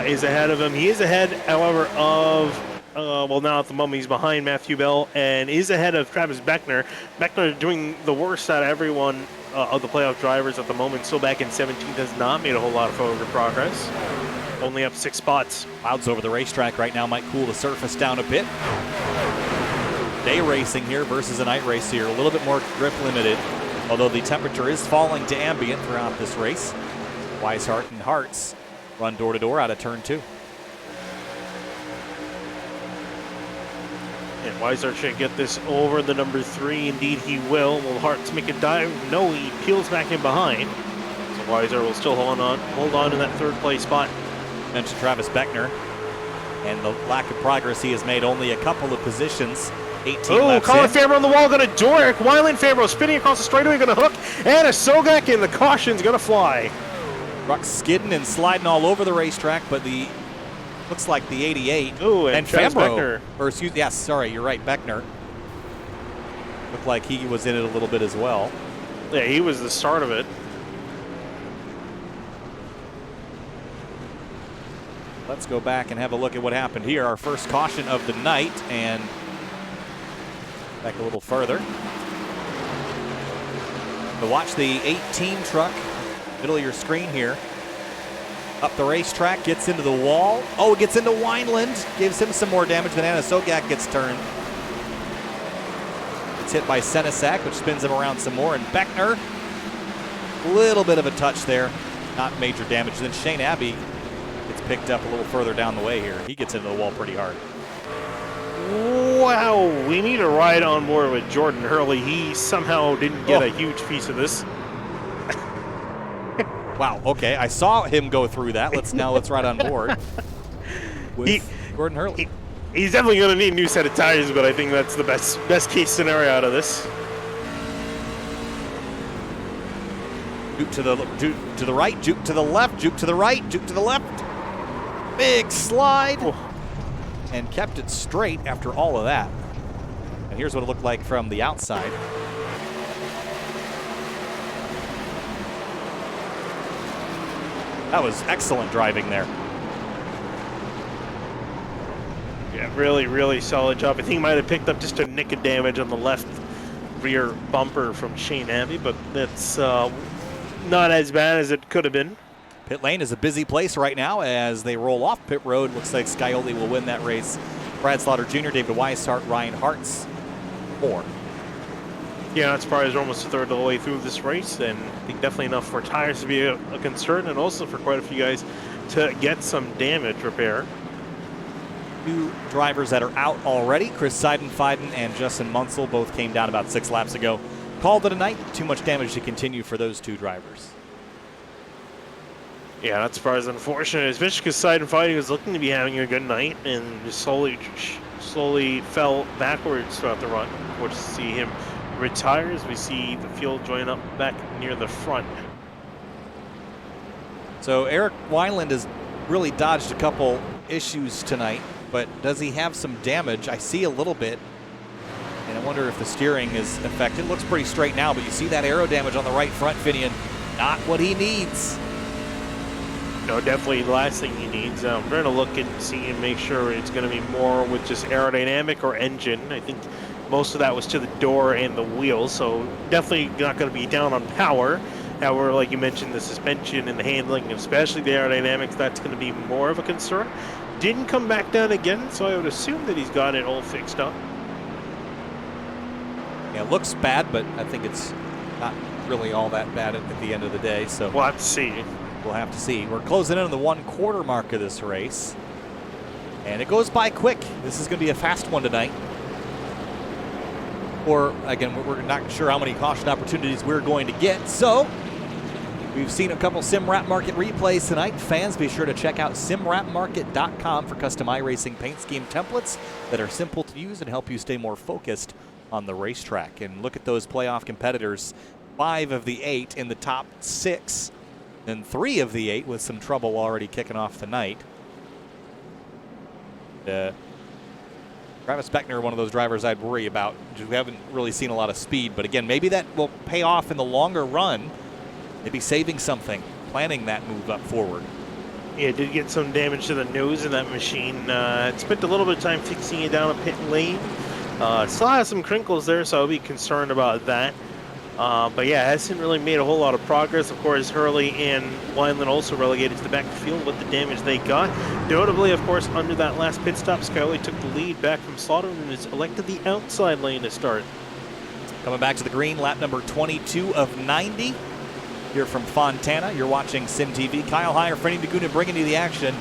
B: is ahead of him. He is ahead, however, of well, now at the moment he's behind Matthew Bell and is ahead of Travis Beckner. Beckner doing the worst out of everyone of the playoff drivers at the moment. Still back in 17th, has not made a whole lot of forward progress. Only up 6 spots.
A: Clouds over the racetrack right now might cool the surface down a bit. Day racing here versus a night race here. A little bit more grip limited, although the temperature is falling to ambient throughout this race. Weishart and Hartz run door to door out of turn 2.
B: And Weishart should get this over the number 3. Indeed, he will. Will Hartz make a dive? No, he peels back in behind. So Weishart will still hold on to that 3rd place spot.
A: Mentioned Travis Beckner and the lack of progress he has made. Only a couple of positions 18
B: Oh,
A: laps
B: Colin
A: in.
B: Fambro on the wall, going to door. Eric Weiland, Fambro spinning across the straightaway, going to hook. And a Sogak in the caution's going to fly.
A: Truck skidding and sliding all over the racetrack, but the looks like the 88.
B: Ooh, and Travis
A: Fambro,
B: Beckner.
A: or excuse, yes, sorry, you're right, Beckner. Looked like he was in it a little bit as well.
B: Yeah, he was the start of it.
A: Let's go back and have a look at what happened here. Our first caution of the night, and back a little further. To watch the 18 truck, middle of your screen here. Up the racetrack, gets into the wall. Oh, it gets into Wineland. Gives him some more damage than Anna Sogak gets turned. It's hit by Senesac, which spins him around some more. And Beckner, a little bit of a touch there. Not major damage. Then Shane Abbey gets picked up a little further down the way here. He gets into the wall pretty hard.
B: Wow, we need a ride on board with Jordan Hurley. He somehow didn't get a huge piece of this.
A: Wow, okay, I saw him go through that. Let's ride on board with Gordon Hurley.
B: He's definitely going to need a new set of tires, but I think that's the best case scenario out of this.
A: Juke to the right, juke to the left, juke to the right, juke to the left. Big slide.
B: Oh.
A: And kept it straight after all of that. And here's what it looked like from the outside. That was excellent driving there.
B: Yeah, really, really solid job. I think he might have picked up just a nick of damage on the left rear bumper from Shane Abbey, but that's not as bad as it could have been.
A: Pit lane is a busy place right now as they roll off pit road. Looks like Scioli will win that race. Brad Slaughter Jr., David Weishart, Ryan Hartz, 4.
B: Yeah, not surprised we're almost a third of the way through this race, and I think definitely enough for tires to be a concern, and also for quite a few guys to get some damage repair.
A: 2 drivers that are out already. Chris Seidenfeiden and Justin Munsell both came down about 6 laps ago. Called it a night. Too much damage to continue for those 2 drivers.
B: Yeah, not surprised. Unfortunate, especially because Seidenfeiden was looking to be having a good night and just slowly fell backwards throughout the run. Of course, to see him retire as we see the field join up back near the front.
A: So Eric Wineland has really dodged a couple issues tonight, but does he have some damage? I see a little bit, and I wonder if the steering is affected. It looks pretty straight now, but you see that aero damage on the right front, Finian. Not what he needs.
B: No, definitely the last thing he needs. I'm trying to look and see and make sure it's going to be more with just aerodynamic or engine. I think most of that was to the door and the wheels, so definitely not going to be down on power. However, like you mentioned, the suspension and the handling, especially the aerodynamics, that's going to be more of a concern. Didn't come back down again, so I would assume that he's got it all fixed up.
A: Yeah, it looks bad, but I think it's not really all that bad at the end of the day. So
B: We'll have to see.
A: We'll have to see. We're closing in on the 1/4 mark of this race, and it goes by quick. This is going to be a fast one tonight. Or, again, we're not sure how many caution opportunities we're going to get. So, we've seen a couple SimWrap Market replays tonight. Fans, be sure to check out simwrapmarket.com for custom iRacing paint scheme templates that are simple to use and help you stay more focused on the racetrack. And look at those playoff competitors. 5 of the 8 in the top 6, and 3 of the 8 with some trouble already kicking off the night. Travis Beckner, one of those drivers I'd worry about. We haven't really seen a lot of speed, but again, maybe that will pay off in the longer run. Maybe saving something, planning that move up forward.
B: Yeah, it did get some damage to the nose of that machine. It spent a little bit of time fixing it down a pit lane. Still has some crinkles there, so I'll be concerned about that. But yeah, hasn't really made a whole lot of progress. Of course, Hurley and Wineland also relegated to the back of the field with the damage they got. Notably, of course, under that last pit stop, Scioli took the lead back from Slaughter and has elected the outside lane to start.
A: Coming back to the green, lap number 22 of 90. Here from Fontana, you're watching Sim TV. Kyle Heyer, Freddie Daguna bringing you the action.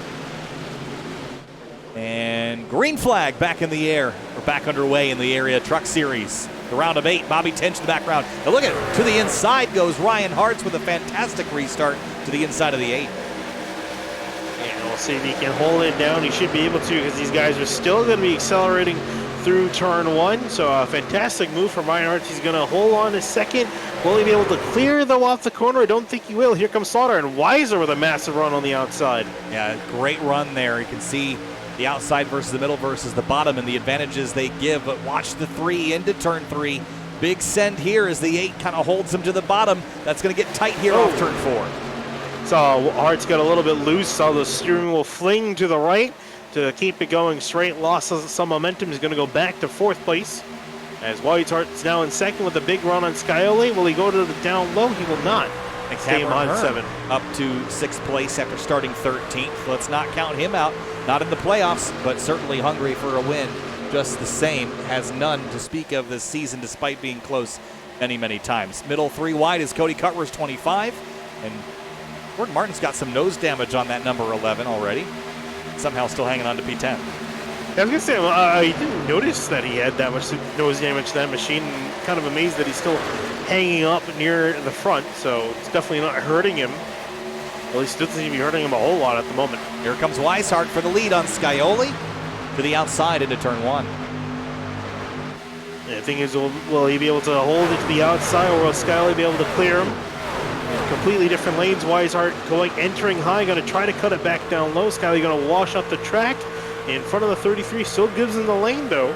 A: And green flag back in the air. We're back underway in the area truck series. The round of 8, Bobby Tench the back round. Now look at it, to the inside goes Ryan Hartz with a fantastic restart to the inside of the 8.
B: And we'll see if he can hold it down. He should be able to, because these guys are still going to be accelerating through turn one. So a fantastic move from Ryan Hartz. He's going to hold on a second. Will he be able to clear, though, off the corner? I don't think he will. Here comes Slaughter, and Weiser with a massive run on the outside.
A: Yeah, great run there. You can see the outside versus the middle versus the bottom and the advantages they give. But watch the 3 into turn 3. Big send here as the 8 kind of holds him to the bottom. That's going to get tight here off turn 4.
B: So Hartz got a little bit loose. Saw the steering wheel fling to the right to keep it going straight. Lost some momentum. He's going to go back to 4th place. As Hart's now in 2nd with a big run on Scioli. Will he go to the down low? He will not. Stay on 7.
A: Up to 6th place after starting 13th. Let's not count him out. Not in the playoffs, but certainly hungry for a win. Just the same, has none to speak of this season despite being close many, many times. Middle 3 wide is Cody Cutler's 25. And Gordon Martin's got some nose damage on that number 11 already. Somehow still hanging on to P10.
B: I was going to say, I didn't notice that he had that much nose damage to that machine. Kind of amazed that he's still hanging up near the front, so it's definitely not hurting him. At least it doesn't seem to be hurting him a whole lot at the moment.
A: Here comes Weishart for the lead on Scioli to the outside into turn 1.
B: The thing is, will he be able to hold it to the outside, or will Scioli be able to clear him? Completely different lanes. Weishart entering high, going to try to cut it back down low. Scioli going to wash up the track. In front of the 33, still gives him the lane though.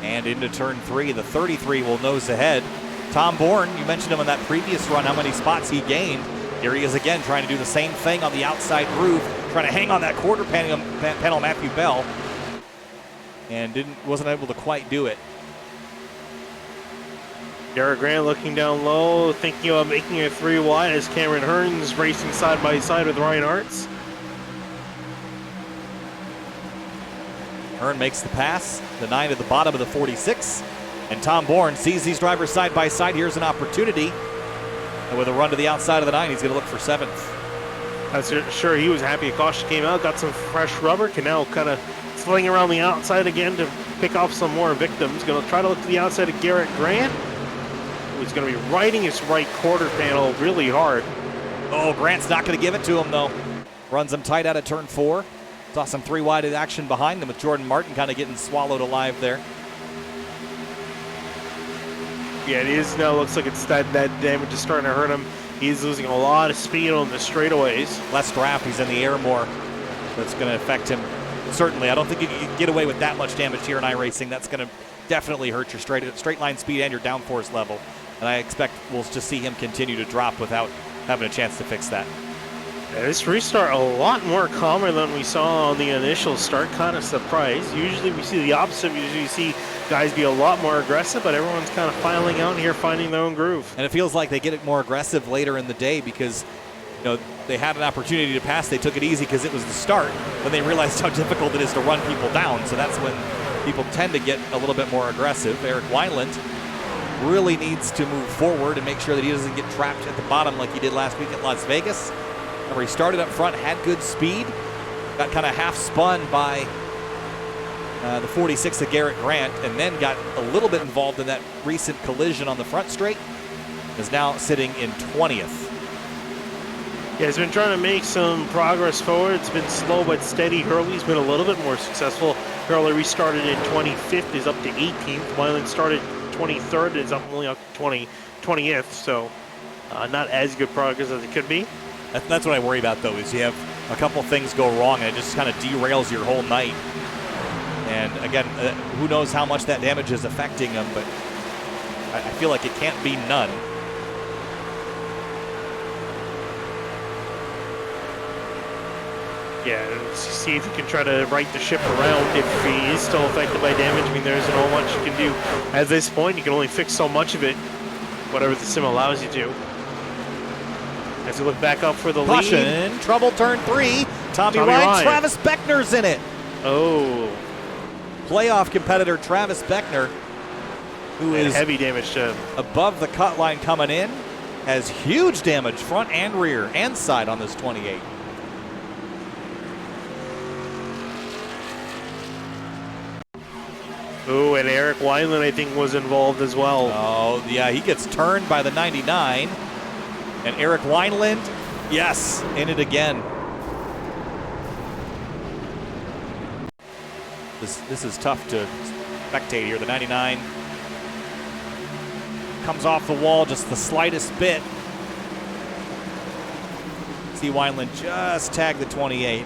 A: And into turn 3, the 33 will nose ahead. Tom Bourne, you mentioned him in that previous run, how many spots he gained. Here he is again, trying to do the same thing on the outside groove, trying to hang on that quarter panel Matthew Bell, and wasn't able to quite do it.
B: Garrett Grant looking down low, thinking about making it 3 wide as Cameron Hearns racing side by side with Ryan Hartz.
A: Hearn makes the pass, the 9 at the bottom of the 46, and Tom Bourne sees these drivers side by side. Here's an opportunity, and with a run to the outside of the 9, he's going to look for 7th.
B: I'm sure he was happy a caution came out, got some fresh rubber, can now kind of fling around the outside again to pick off some more victims. Going to try to look to the outside of Garrett Grant. He's going to be riding his right quarter panel really hard.
A: Oh, Grant's not going to give it to him, though. Runs him tight out of turn 4. Saw some 3 wide action behind them with Jordan Martin kind of getting swallowed alive there.
B: Yeah, it is now. Looks like it's that damage is starting to hurt him. He's losing a lot of speed on the straightaways.
A: Less draft. He's in the air more. That's going to affect him. Certainly, I don't think you can get away with that much damage here in iRacing. That's going to definitely hurt your straight line speed and your downforce level. And I expect we'll just see him continue to drop without having a chance to fix that.
B: Yeah, this restart a lot more calmer than we saw on the initial start. Kind of surprised. Usually we see the opposite. We usually see guys be a lot more aggressive, but everyone's kind of filing out here, finding their own groove.
A: And it feels like they get it more aggressive later in the day because, you know, they had an opportunity to pass. They took it easy because it was the start. Then they realized how difficult it is to run people down. So that's when people tend to get a little bit more aggressive. Eric Wineland really needs to move forward and make sure that he doesn't get trapped at the bottom like he did last week at Las Vegas. Remember, he started up front, had good speed, got kind of half spun by the 46 of Garrett Grant, and then got a little bit involved in that recent collision on the front straight. Is now sitting in 20th.
B: Yeah, he's been trying to make some progress forward. It's been slow but steady. Hurley's been a little bit more successful. Hurley restarted in 25th, is up to 18th. Wineland started 23rd, is only up to 20th, so not as good progress as it could be.
A: That's what I worry about, though, is you have a couple things go wrong and it just kind of derails your whole night. And again, who knows how much that damage is affecting him, but I feel like it can't be none.
B: Yeah, see if you can try to right the ship around if he is still affected by damage. I mean, there isn't all much you can do. At this point, you can only fix so much of it, whatever the sim allows you to. As we look back up for the lead.
A: Trouble turn 3. Tommy Ryan. Travis Beckner's in it.
B: Oh.
A: Playoff competitor Travis Beckner, who is
B: heavy damage to him.
A: Above the cut line coming in, has huge damage front and rear and side on this 28.
B: Oh, and Eric Wineland, I think, was involved as well.
A: Oh, yeah, he gets turned by the 99. And Eric Wineland, yes, in it again. This is tough to spectate here. The 99 comes off the wall just the slightest bit. See Wineland just tag the 28,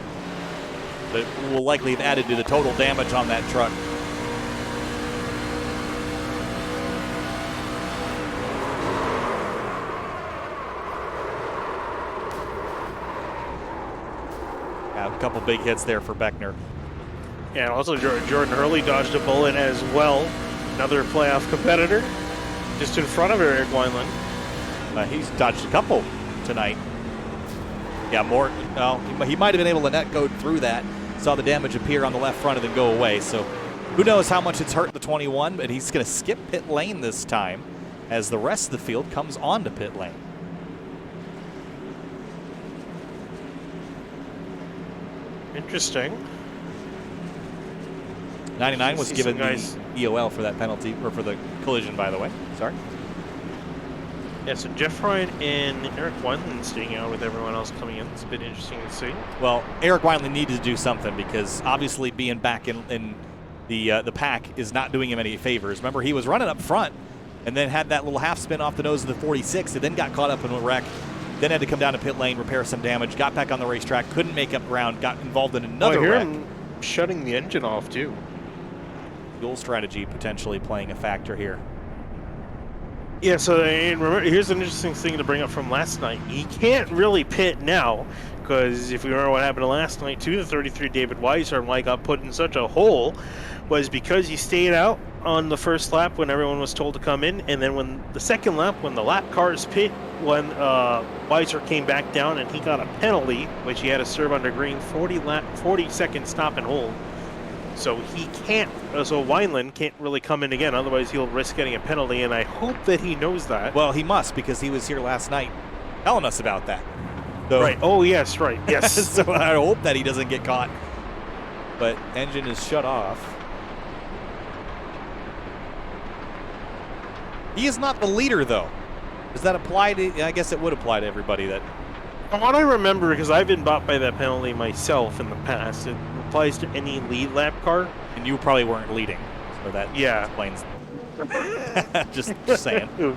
A: but will likely have added to the total damage on that truck. Yeah, a couple big hits there for Beckner.
B: Yeah, and also Jordan Hurley dodged a bullet as well. Another playoff competitor just in front of Eric Wineland.
A: He's dodged a couple tonight. Yeah, more. Well, he might have been able to net go through that. Saw the damage appear on the left front and then go away. So who knows how much it's hurt the 21, but he's going to skip pit lane this time as the rest of the field comes onto pit lane.
B: Interesting.
A: 99 was given the EOL for that penalty, or for the collision, by the way. Sorry.
B: Yeah, so Jeff Ryan and Eric Wineland staying out with everyone else coming in. It's a bit interesting to see.
A: Well, Eric Wineland needed to do something because obviously being back in the pack is not doing him any favors. Remember, he was running up front and then had that little half spin off the nose of the 46 and then got caught up in a wreck. Then had to come down to pit lane, repair some damage, got back on the racetrack, couldn't make up ground, got involved in another wreck.
B: Him shutting the engine off too.
A: Fuel strategy potentially playing a factor here.
B: Yeah, so and remember, here's an interesting thing to bring up from last night. He can't really pit now, because if you remember what happened last night to the 33 David Weiser and why he got put in such a hole, was because he stayed out on the first lap when everyone was told to come in, and then when the second lap, when the lap cars pit, when Weiser came back down and he got a penalty, which he had to serve under green, 40-second stop and hold. So he can't, so Wineland can't really come in again, otherwise he'll risk getting a penalty, and I hope that he knows that.
A: Well, he must, because he was here last night telling us about that. So,
B: right, oh yes, right, yes.
A: So I hope that he doesn't get caught. But engine is shut off. He is not the leader, though. Does that apply to, I guess it would apply to everybody that.
B: From what I remember, because I've been bought by that penalty myself in the past, it applies to any lead lap car.
A: And you probably weren't leading, so that explains. just saying.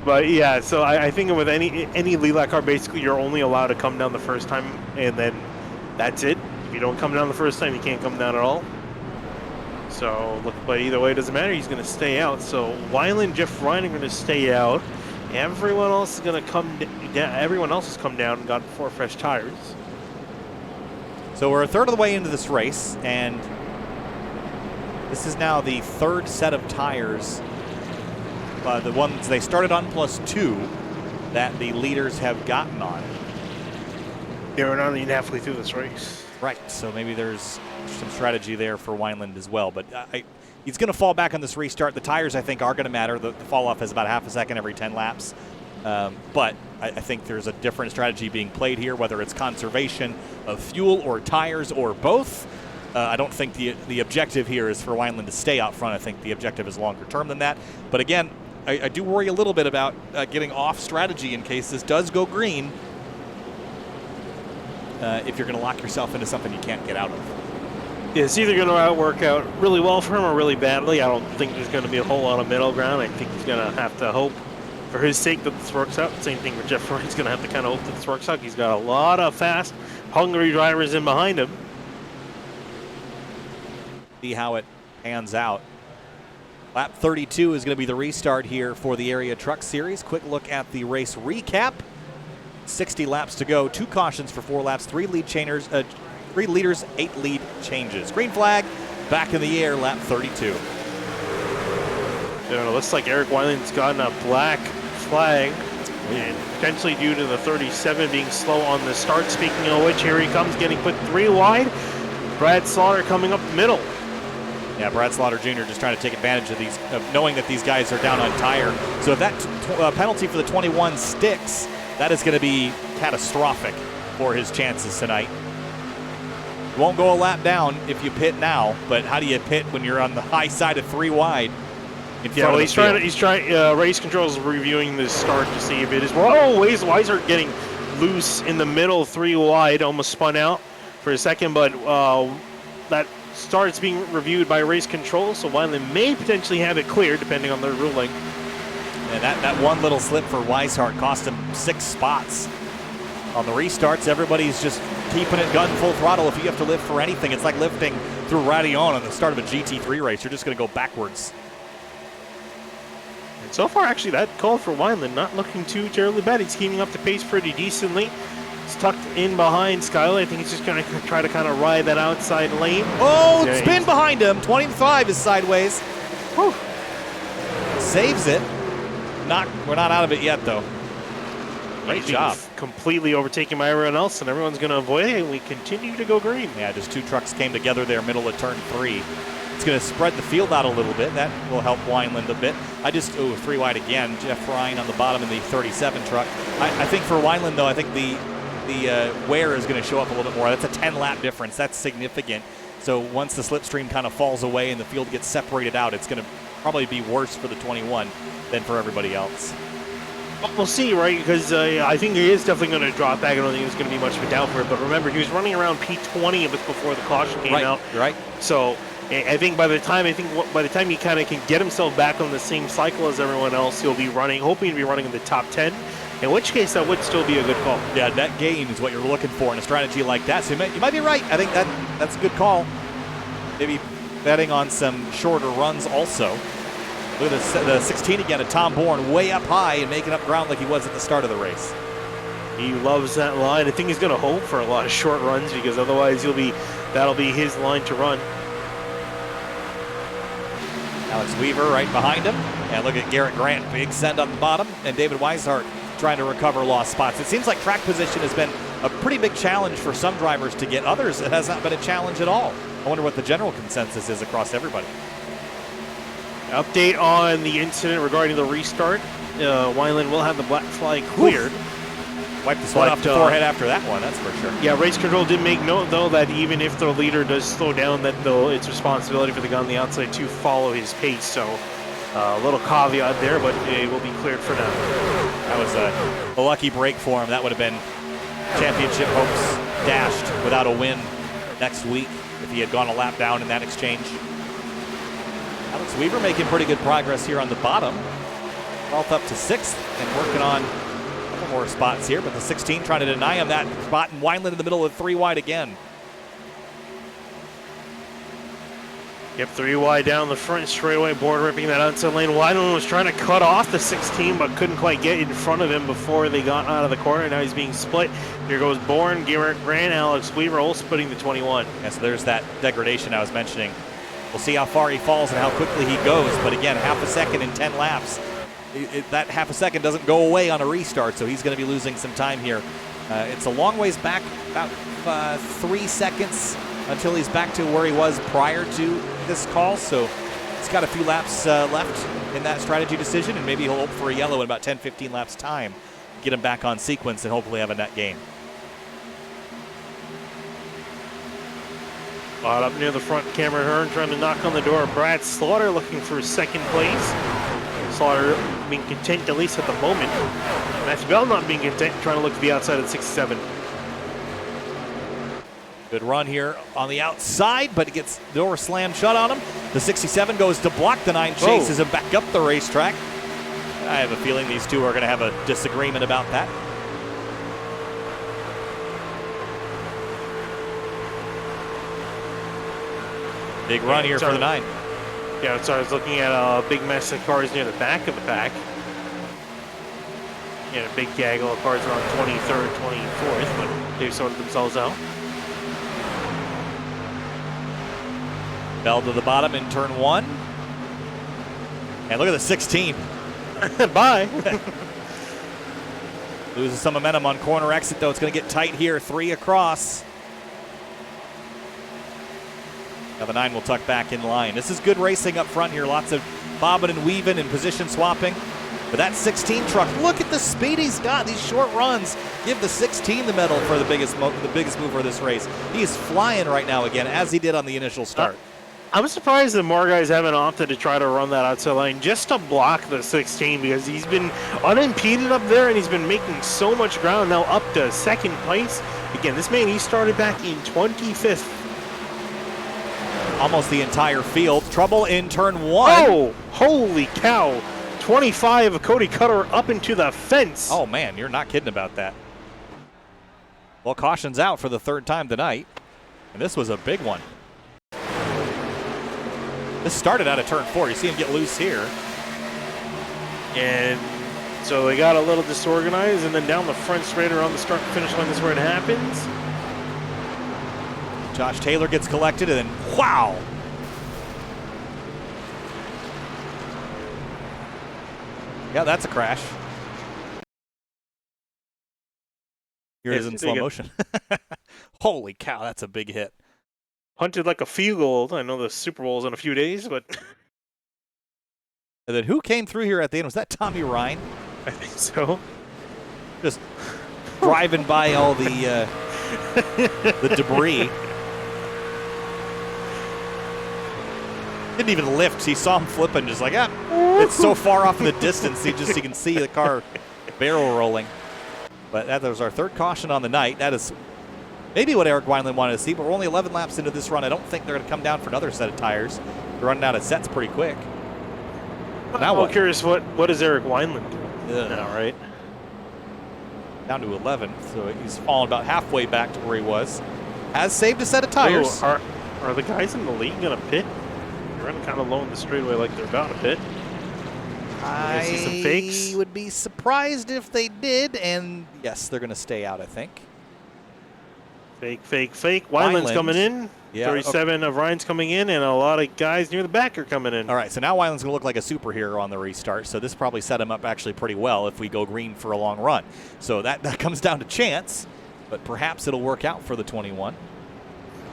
B: But yeah, so I think with any lead lap car, basically you're only allowed to come down the first time, and then that's it. If you don't come down the first time, you can't come down at all. So, look, but either way, it doesn't matter. He's going to stay out. So Wineland, Jeff Ryan are going to stay out. Everyone else is going to come down. Everyone else has come down and got 4 fresh tires.
A: So we're a third of the way into this race, and this is now the third set of tires. The ones they started on +2 that the leaders have gotten on.
B: Yeah, we're not even halfway through this race.
A: Right, so maybe there's some strategy there for Wineland as well. But he's going to fall back on this restart. The tires, I think, are going to matter. The fall off is about half a second every 10 laps. But I think there's a different strategy being played here, whether it's conservation of fuel or tires or both. I don't think the objective here is for Wineland to stay out front. I think the objective is longer term than that. But again, I do worry a little bit about getting off strategy in case this does go green. If you're going to lock yourself into something you can't get out of.
B: Yeah, it's either going to work out really well for him or really badly. I don't think there's going to be a whole lot of middle ground. I think he's going to have to hope for his sake that this works out. Same thing with Jeff Ryan's going to have to kind of hope that this works out. He's got a lot of fast, hungry drivers in behind him.
A: See how it pans out. Lap 32 is going to be the restart here for the Area Truck Series. Quick look at the race recap. 60 laps to go, 2 cautions for 4 laps, 3 leaders, 8 lead changes. Green flag, back in the air, lap 32.
B: It looks like Eric Wineland's gotten a black flag, and potentially due to the 37 being slow on the start. Speaking of which, here he comes, getting put 3 wide. Brad Slaughter coming up the middle.
A: Yeah, Brad Slaughter Jr. just trying to take advantage of knowing that these guys are down on tire. So if that penalty for the 21 sticks, that is going to be catastrophic for his chances tonight. You won't go a lap down if you pit now, but how do you pit when you're on the high side of 3 wide?
B: Yeah, well, he's trying. Race Control's reviewing this start to see if it is. Whoa, Weiser getting loose in the middle, 3 wide, almost spun out for a second, but that starts being reviewed by race control, so Wineland may potentially have it cleared depending on their ruling.
A: And that one little slip for Weishart cost him 6 spots. On the restarts, everybody's just keeping it gun full throttle. If you have to lift for anything, it's like lifting through Radion on the start of a GT3 race. You're just going to go backwards.
B: And so far, actually, that call for Wineland not looking too terribly bad. He's keeping up the pace pretty decently. He's tucked in behind Skyler. I think he's just going to try to kind of ride that outside lane.
A: Oh, spin behind him. 25 is sideways. Whew. Saves it. We're not out of it yet, though. Great job.
B: Completely overtaken by everyone else, and everyone's going to avoid it, and we continue to go green.
A: Yeah, just 2 trucks came together there, middle of turn 3. It's going to spread the field out a little bit. That will help Wineland a bit. 3 wide again. Jeff Ryan on the bottom in the 37 truck. I think for Wineland, though, I think the wear is going to show up a little bit more. That's a 10-lap difference. That's significant. So once the slipstream kind of falls away and the field gets separated out, it's going to probably be worse for the 21 than for everybody else.
B: We'll see, right? Because I think he is definitely going to drop back. I don't think there's going to be much of a doubt for it. But remember, he was running around P20 before the caution came out.
A: Right.
B: So I think by the time he kind of can get himself back on the same cycle as everyone else, he'll be hoping to be running in the top 10. In which case, that would still be a good call.
A: Yeah, net gain is what you're looking for in a strategy like that. So you might be right. I think that's a good call. Maybe betting on some shorter runs also. Look at the 16 again, Tom Bourne way up high and making up ground like he was at the start of the race.
B: He loves that line. I think he's going to hope for a lot of short runs because otherwise that'll be his line to run.
A: Alex Weaver right behind him. And look at Garrett Grant, big send on the bottom, and David Weishart trying to recover lost spots. It seems like track position has been a pretty big challenge for some drivers to get. Others, it has not been a challenge at all. I wonder what the general consensus is across everybody.
B: Update on the incident regarding the restart. Wineland will have the black flag cleared.
A: Wipe the sweat off the forehead after that one, that's for sure.
B: Yeah, race control did make note, though, that even if the leader does slow down, that it's responsibility for the guy on the outside to follow his pace. So a little caveat there, but it will be cleared for now.
A: That was a lucky break for him. That would have been championship hopes dashed without a win next week if he had gone a lap down in that exchange. Alex Weaver making pretty good progress here on the bottom. 12th up to 6th and working on a couple more spots here, but the 16 trying to deny him that spot, and Wineland in the middle of 3 wide again.
B: Yep, 3 wide down the front straightaway, Bourne ripping that outside lane. Wineland was trying to cut off the 16, but couldn't quite get in front of him before they got out of the corner. Now he's being split. Here goes Bourne, Garrett Grant, Alex Weaver, all splitting the 21.
A: Yeah, so there's that degradation I was mentioning. We'll see how far he falls and how quickly he goes, but again, half a second in 10 laps. That half a second doesn't go away on a restart, so he's going to be losing some time here. It's a long ways back, about 3 seconds until he's back to where he was prior to this call, so he's got a few laps left in that strategy decision, and maybe he'll hope for a yellow in about 10-15 laps time, get him back on sequence and hopefully have a net gain.
B: Up near the front, Cameron Hearn trying to knock on the door of Brad Slaughter, looking for 2nd place. Slaughter being content, at least at the moment. Matthew Bell not being content, trying to look to the outside at 6-7.
A: Good run here on the outside, but it gets the door slammed shut on him. The 67 goes to block. The 9 chases him back up the racetrack. I have a feeling these two are going to have a disagreement about that. Big run here for the 9.
B: Yeah, so I was looking at a big mess of cars near the back of the pack. Yeah, a big gaggle of cars around 23rd, 24th, but they've sorted themselves out.
A: Bell to the bottom in turn 1. And look at the 16.
B: Bye.
A: Loses some momentum on corner exit, though. It's going to get tight here. 3 across. Now the 9 will tuck back in line. This is good racing up front here. Lots of bobbing and weaving and position swapping. But that 16 truck, look at the speed he's got. These short runs give the 16 the medal for the biggest mover of this race. He is flying right now again, as he did on the initial start.
B: I'm surprised that more guys haven't opted to try to run that outside line just to block the 16 because he's been unimpeded up there and he's been making so much ground, now up to 2nd place. Again, this man, he started back in 25th.
A: almost the entire field. Trouble in turn 1.
B: Oh, holy cow. 25 of Cody Cutter up into the fence.
A: Oh, man, you're not kidding about that. Well, caution's out for the 3rd time tonight, and this was a big one. This started out of turn 4. You see him get loose here.
B: And so they got a little disorganized, and then down the front straight around the start finish line is where it happens.
A: Josh Taylor gets collected, and then wow! Yeah, that's a crash. Here it is in slow motion. Holy cow, that's a big hit.
B: Punted like a field goal. I know the Super Bowl's in a few days, but
A: And then who came through here at the end? Was that Tommy Ryan?
B: I think so.
A: Just driving by all the debris. Didn't even lift. He saw him flipping, just like, it's so far off in the distance, you can see the car barrel rolling. But that was our 3rd caution on the night. That is maybe what Eric Wineland wanted to see, but we're only 11 laps into this run. I don't think they're going to come down for another set of tires. They're running out of sets pretty quick. Now what?
B: I'm curious, what is Eric Wineland doing now, right?
A: Down to 11th, so he's fallen about halfway back to where he was. Has saved a set of tires.
B: Ooh, are the guys in the league going to pit? They're running kind of low in the straightaway like they're about to pit.
A: I
B: see some fakes?
A: would be surprised if they did, and yes, they're going to stay out, I think.
B: Fake. Wineland's coming in.
A: Yeah,
B: 37 of Ryan's coming in, and a lot of guys near the back are coming in.
A: All right, so now Wineland's going to look like a superhero on the restart, so this probably set him up actually pretty well if we go green for a long run. So that comes down to chance, but perhaps it'll work out for the 21.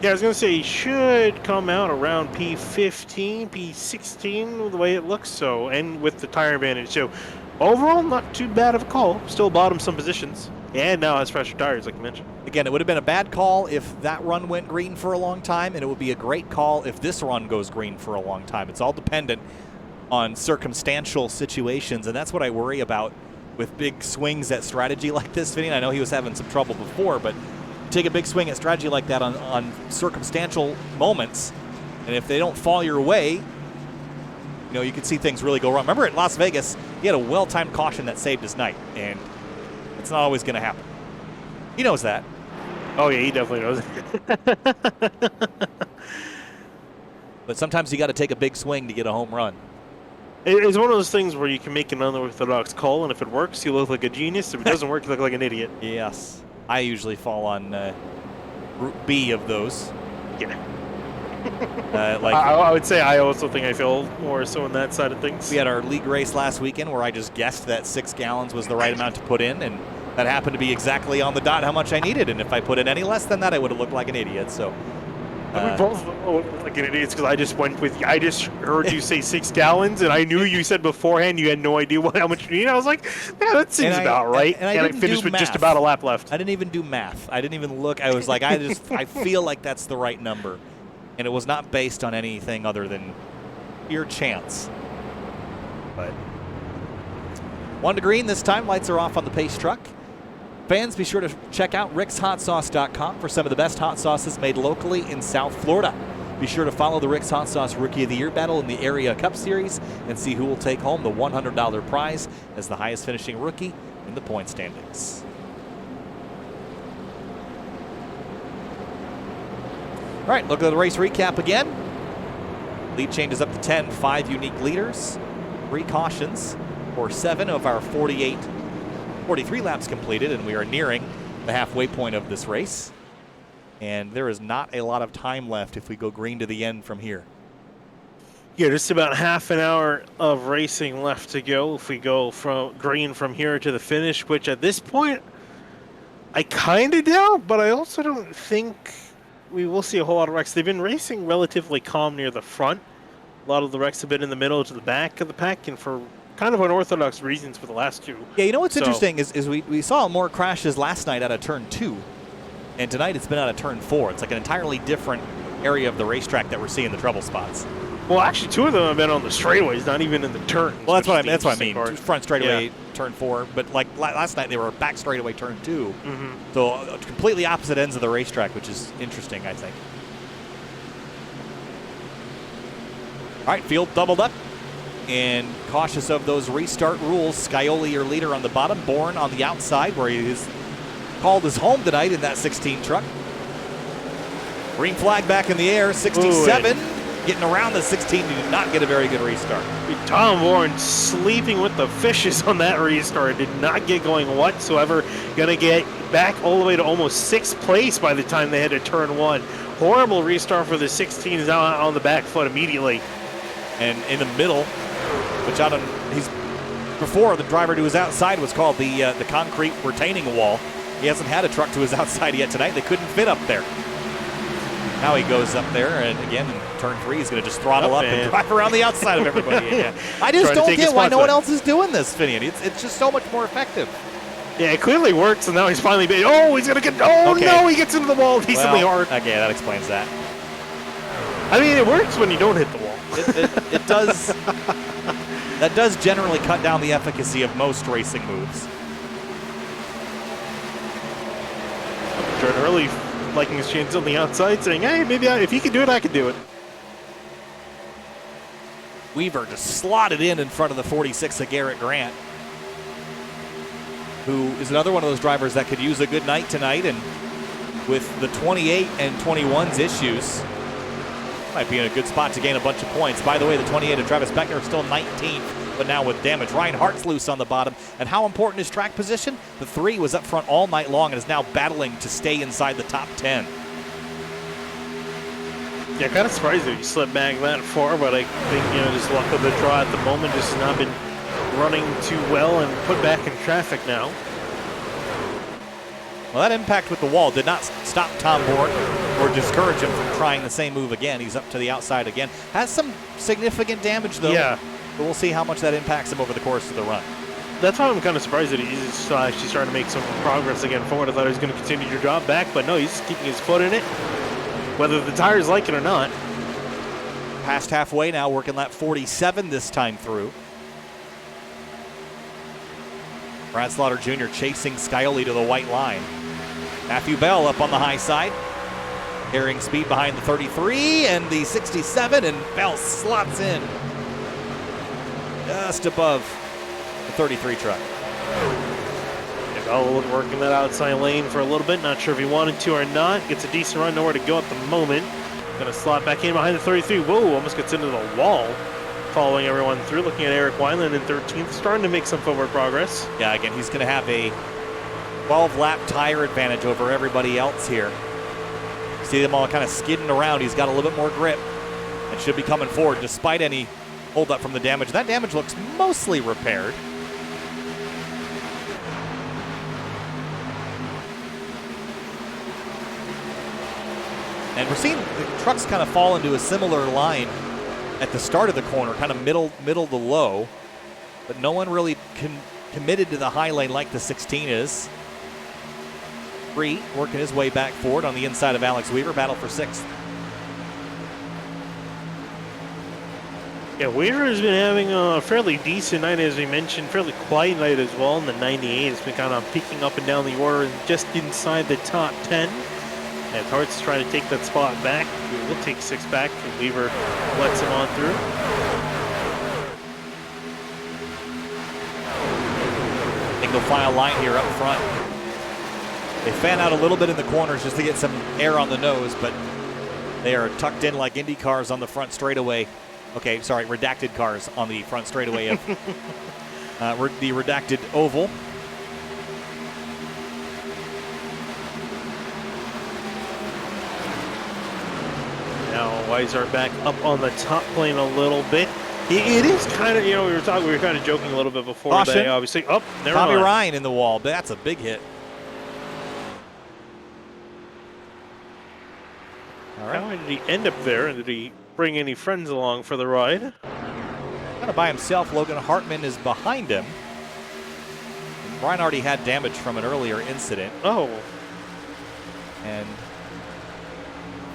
B: Yeah, I was going to say he should come out around P15, P16, the way it looks so, and with the tire advantage. So overall, not too bad of a call. Still bottom some positions. And now has fresher tires, like you mentioned.
A: Again, it would have been a bad call if that run went green for a long time, and it would be a great call if this run goes green for a long time. It's all dependent on circumstantial situations, and that's what I worry about with big swings at strategy like this, Vinny. I know he was having some trouble before, but take a big swing at strategy like that on circumstantial moments, and if they don't fall your way, you can see things really go wrong. Remember at Las Vegas, he had a well-timed caution that saved his night, and it's not always going to happen. He knows that.
B: Oh, yeah, he definitely knows it.
A: But sometimes you got to take a big swing to get a home run.
B: It's one of those things where you can make an unorthodox call, and if it works, you look like a genius. If it doesn't work, you look like an idiot.
A: Yes. I usually fall on Group B of those.
B: Yeah.
A: I
B: I would say I also think I feel more so on that side of things.
A: We had our league race last weekend where I just guessed that 6 gallons was the right amount to put in, and that happened to be exactly on the dot how much I needed. And if I put in any less than that, I would have looked like an idiot. So
B: we both looked like idiots because I just went with. I just heard you say 6 gallons, and I knew you said beforehand you had no idea how much you need. I was like, yeah, that seems about right.
A: And I
B: finished with just about a lap left.
A: I didn't even do math. I didn't even look. I was like, I feel like that's the right number. And it was not based on anything other than pure chance. But 1 to green this time. Lights are off on the pace truck. Fans, be sure to check out rickshotsauce.com for some of the best hot sauces made locally in South Florida. Be sure to follow the Rick's Hot Sauce Rookie of the Year battle in the Area Cup Series and see who will take home the $100 prize as the highest finishing rookie in the point standings. All right, look at the race recap again. Lead changes up to 10, 5 unique leaders, 3 cautions for 7 of our 43 laps completed, and we are nearing the halfway point of this race. And there is not a lot of time left if we go green to the end from here.
B: Yeah, just about half an hour of racing left to go if we go from green from here to the finish, which at this point, I kind of doubt, but I also don't think we will see a whole lot of wrecks. They've been racing relatively calm near the front. A lot of the wrecks have been in the middle to the back of the pack, and for kind of unorthodox reasons for the last 2.
A: Yeah, you know what's interesting is we saw more crashes last night out of turn 2, and tonight it's been out of turn 4. It's like an entirely different area of the racetrack that we're seeing the trouble spots.
B: Well, actually, 2 of them have been on the straightaways, not even in the turns.
A: Well, that's what I mean. Front straightaway,
B: yeah.
A: Turn 4, but like last night they were back straightaway, turn 2.
B: Mm-hmm.
A: So completely opposite ends of the racetrack, which is interesting, I think. right, field doubled up. And cautious of those restart rules, Scioli, your leader on the bottom, Bourne on the outside, where he is called his home tonight in that 16 truck. Green flag back in the air, 67. Getting around the 16, did not get a very good restart.
B: Tom Bourne sleeping with the fishes on that restart. Did not get going whatsoever. Going to get back all the way to almost 6th place by the time they had to turn 1. Horrible restart for the 16. Is now on the back foot immediately.
A: And in the middle, which before the driver to his outside was called the concrete retaining wall. He hasn't had a truck to his outside yet tonight. They couldn't fit up there. Now he goes up there, and again, in turn 3, he's going to just throttle up and drive around the outside of everybody again. I just don't get why no one else is doing this, Finian. It's just so much more effective.
B: Yeah, it clearly works, and now he's finally been. Oh, he's going to get. Oh, okay. No, he gets into the wall decently hard.
A: Okay, that explains that.
B: I mean, it works when you don't hit the wall.
A: It does. That does generally cut down the efficacy of most racing moves.
B: Jordan Early liking his chance on the outside, saying, hey, maybe if he can do it, I can do it.
A: Weaver just slotted in front of the 46 of Garrett Grant, who is another one of those drivers that could use a good night tonight, and with the 28 and 21's issues, might be in a good spot to gain a bunch of points. By the way, the 28 of Travis Beckner is still 19th, but now with damage. Ryan Hart's loose on the bottom. And how important is track position? The 3 was up front all night long and is now battling to stay inside the top 10.
B: Yeah, kind of surprised that he slipped back that far, but I think, just luck of the draw at the moment, just not been running too well and put back in traffic now.
A: Well, that impact with the wall did not stop Tom Bourne or discourage him from trying the same move again. He's up to the outside again. Has some significant damage, though.
B: Yeah.
A: But we'll see how much that impacts him over the course of the run.
B: That's why I'm kind of surprised that he's actually starting to make some progress again forward. I thought he was going to continue to drop back, but no, he's keeping his foot in it, whether the tires like it or not.
A: Past halfway now, working lap 47 this time through. Brad Slaughter Jr. chasing Scioli to the white line. Matthew Bell up on the high side, carrying speed behind the 33 and the 67, and Bell slots in just above the 33 truck.
B: Yeah, Bell working that outside lane for a little bit. Not sure if he wanted to or not. Gets a decent run, nowhere to go at the moment. Gonna slot back in behind the 33. Whoa, almost gets into the wall. Following everyone through, looking at Eric Wineland in 13th, starting to make some forward progress.
A: Yeah, again, he's going to have a 12-lap tire advantage over everybody else here. See them all kind of skidding around. He's got a little bit more grip and should be coming forward despite any holdup from the damage. That damage looks mostly repaired. And we're seeing the trucks kind of fall into a similar line at the start of the corner, kind of middle to low, but no one really committed to the high lane like the 16 is. 3 working his way back forward on the inside of Alex Weaver, battle for 6th.
B: Yeah, Weaver has been having a fairly decent night, as we mentioned, fairly quiet night as well in the 98. It's been kind of peaking up and down the order and just inside the top 10. And Hart's trying to take that spot back. We'll take 6 back, and Weaver lets him on through.
A: Single file line here up front. They fan out a little bit in the corners just to get some air on the nose, but they are tucked in like Indy cars on the front straightaway. Okay, sorry, redacted cars on the front straightaway of the redacted oval.
B: Now Weishart back up on the top plane a little bit. It is kind of, we were kind of joking a little bit before.
A: Caution.
B: They obviously, never
A: Tommy
B: mind.
A: Ryan in the wall, but that's a big hit. All right.
B: How did he end up there? And did he bring any friends along for the ride?
A: Kind of by himself. Logan Hartman is behind him. And Ryan already had damage from an earlier incident.
B: Oh.
A: And,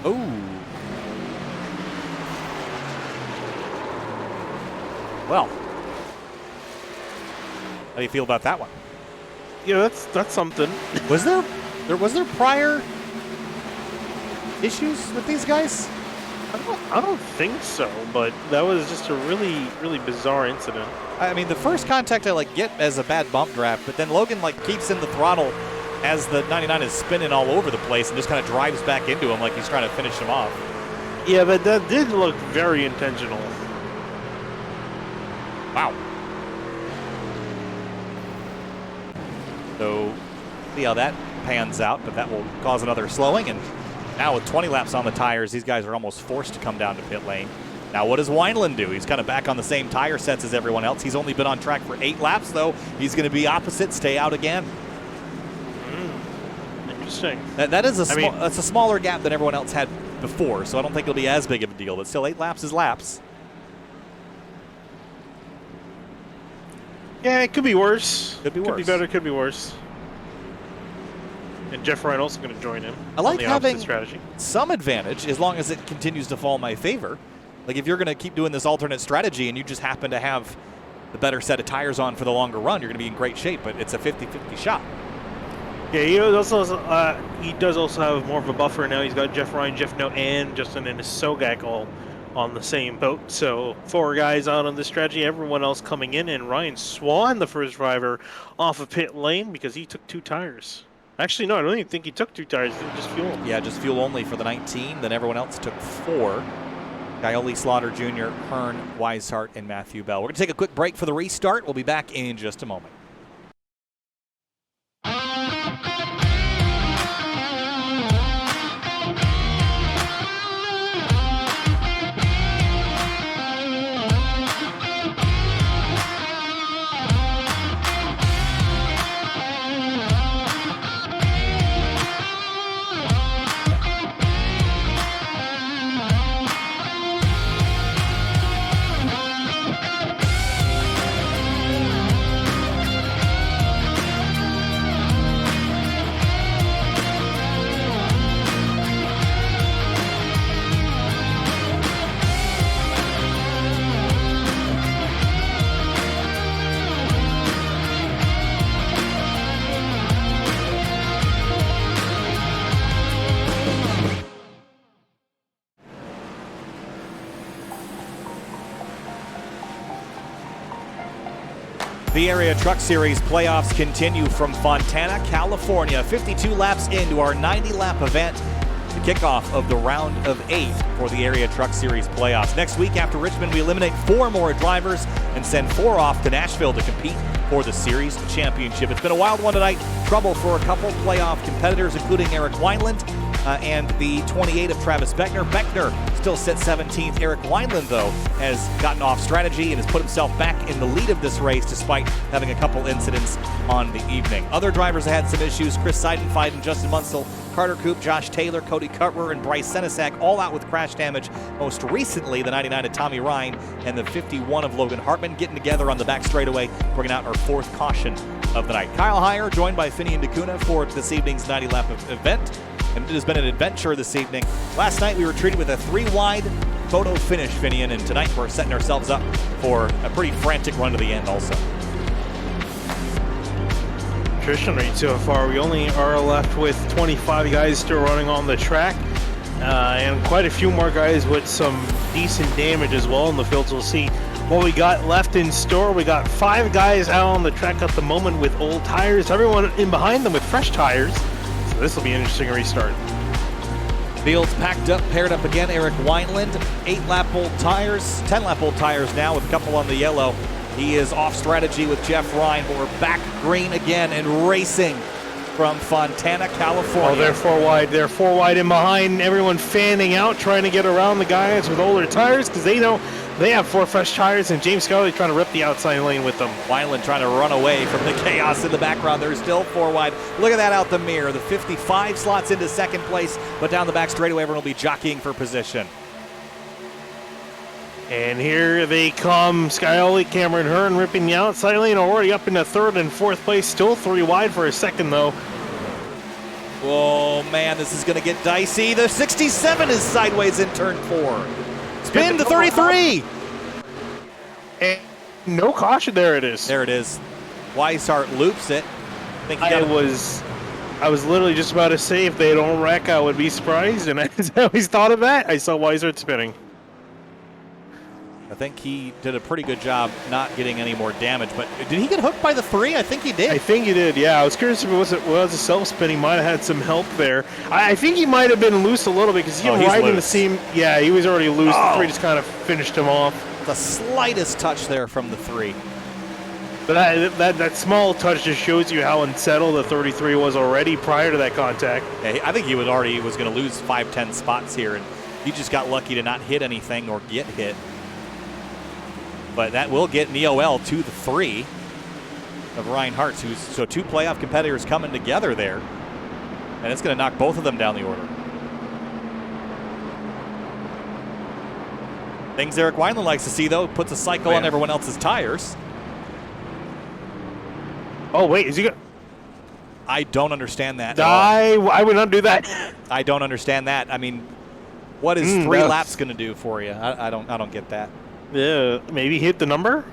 A: oh. Well, how do you feel about that one?
B: Yeah, that's something.
A: Was there prior issues with these guys?
B: I don't think so, but that was just a really, really bizarre incident.
A: I mean, the first contact I get as a bad bump draft, but then Logan keeps in the throttle as the 99 is spinning all over the place and just kind of drives back into him like he's trying to finish him off.
B: Yeah, but that did look very intentional.
A: Wow. So, see how that pans out, but that will cause another slowing. And now with 20 laps on the tires, these guys are almost forced to come down to pit lane. Now what does Wineland do? He's kind of back on the same tire sets as everyone else. He's only been on track for 8 laps, though. He's going to be opposite, stay out again.
B: Interesting.
A: That's a smaller gap than everyone else had before, so I don't think it'll be as big of a deal. But still, 8 laps is laps.
B: Yeah, it could be worse.
A: Could be worse.
B: Could be better, could be worse. And Jeff Ryan also going to join him.
A: I like
B: on the
A: having
B: strategy.
A: some advantage as long as it continues to fall in my favor. Like if you're going to keep doing this alternate strategy and you just happen to have the better set of tires on for the longer run, you're going to be in great shape, but it's a 50-50 shot.
B: Yeah, he does also have more of a buffer now. He's got Jeff Ryan, Jeff No, and Justin and Sogak all on the same boat. So 4 guys out on this strategy, everyone else coming in, and Ryan Swan, the first driver, off of pit lane because he took 2 tires. Actually, no, I don't even think he took 2 tires. He just fuel.
A: Yeah, just fuel only for the 19. Then everyone else took 4. Coyote, Slaughter Jr., Hearn, Weishart, and Matthew Bell. We're going to take a quick break for the restart. We'll be back in just a moment. The Area Truck Series playoffs continue from Fontana, California. 52 laps into our 90-lap event, the kickoff of the round of 8 for the Area Truck Series playoffs. Next week after Richmond, we eliminate 4 more drivers and send 4 off to Nashville to compete for the series championship. It's been a wild one tonight. Trouble for a couple playoff competitors, including Eric Wineland and the 28 of Travis Beckner. Beckner still sits 17th. Eric Wineland, though, has gotten off strategy and has put himself back in the lead of this race despite having a couple incidents on the evening. Other drivers had some issues. Chris Seidenfeld and Justin Munsell, Carter Koop, Josh Taylor, Cody Cutler, and Bryce Senesac all out with crash damage. Most recently, the 99 of Tommy Ryan and the 51 of Logan Hartman getting together on the back straightaway, bringing out our 4th caution of the night. Kyle Heyer joined by Finian DeCuna for this evening's 90-lap event. And it has been an adventure this evening. Last night we were treated with a 3-wide photo finish, Finian, and tonight we're setting ourselves up for a pretty frantic run to the end also.
B: Attrition rate so far, we only are left with 25 guys still running on the track, and quite a few more guys with some decent damage as well in the fields. We'll see what we got left in store. We got 5 guys out on the track at the moment with old tires, everyone in behind them with fresh tires. So this will be an interesting restart.
A: Fields packed up, paired up again. Eric Wineland, 8-lap old tires, 10-lap old tires now with a couple on the yellow. He is off strategy with Jeff Ryan, but we're back green again and racing from Fontana, California.
B: Oh, they're 4 wide. They're 4 wide in behind. Everyone fanning out, trying to get around the guys with older tires because they know they have 4 fresh tires, and James Scully trying to rip the outside lane with them.
A: Wineland trying to run away from the chaos in the background. They're still 4 wide. Look at that out the mirror. The 55 slots into second place, but down the back straightaway, everyone will be jockeying for position.
B: And here they come. Scioli, Cameron Hearn ripping the outside lane, already up into 3rd and 4th place. Still 3 wide for a second, though.
A: Oh, man, this is going to get dicey. The 67 is sideways in turn 4. Spin to 33.
B: And no caution. There it is.
A: There it is. Weishart loops it.
B: I was I was literally just about to say if they don't wreck, I would be surprised, and I always thought of that. I saw Weishart spinning.
A: I think he did a pretty good job not getting any more damage, but did he get hooked by the 3? I think he did.
B: I think he did, yeah. I was curious if it was a self-spin. He might have had some help there. I think he might have been loose a little bit because he was right in the seam. Yeah, he was already loose. The 3 just kind of finished him off.
A: The slightest touch there from the 3.
B: But that small touch just shows you how unsettled the 33 was already prior to that contact.
A: Yeah, I think he was going to lose 5-10 spots here, and he just got lucky to not hit anything or get hit. But that will get Neoel to the 3 of Ryan Hartz, so 2 playoff competitors coming together there, and it's going to knock both of them down the order. Things Eric Wineland likes to see, though, puts a cycle on everyone else's tires.
B: Oh, wait, is he going?
A: I don't understand that.
B: I would not do that.
A: I don't understand that. I mean, what is 3 laps going to do for you? I don't get that.
B: Yeah, maybe hit the number.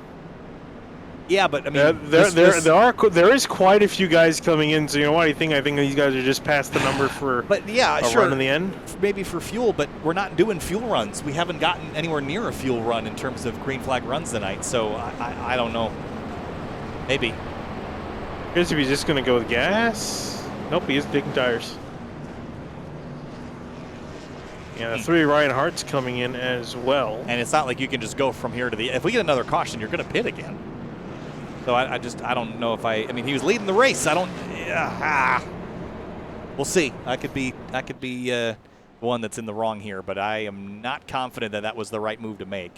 A: Yeah, but I mean,
B: there is quite a few guys coming in. So you know what I think? I think these guys are just past the number for.
A: But yeah,
B: a
A: sure.
B: Run in the end.
A: Maybe for fuel, but we're not doing fuel runs. We haven't gotten anywhere near a fuel run in terms of green flag runs tonight. So I don't know. Maybe.
B: Here's if he's just going to go with gas. Nope, he is digging tires. Yeah, 3 Ryan Hart's coming in as well.
A: And it's not like you can just go from here to the. If we get another caution, you're going to pit again. So I don't know if I mean, he was leading the race. We'll see. I could be one that's in the wrong here, but I am not confident that was the right move to make.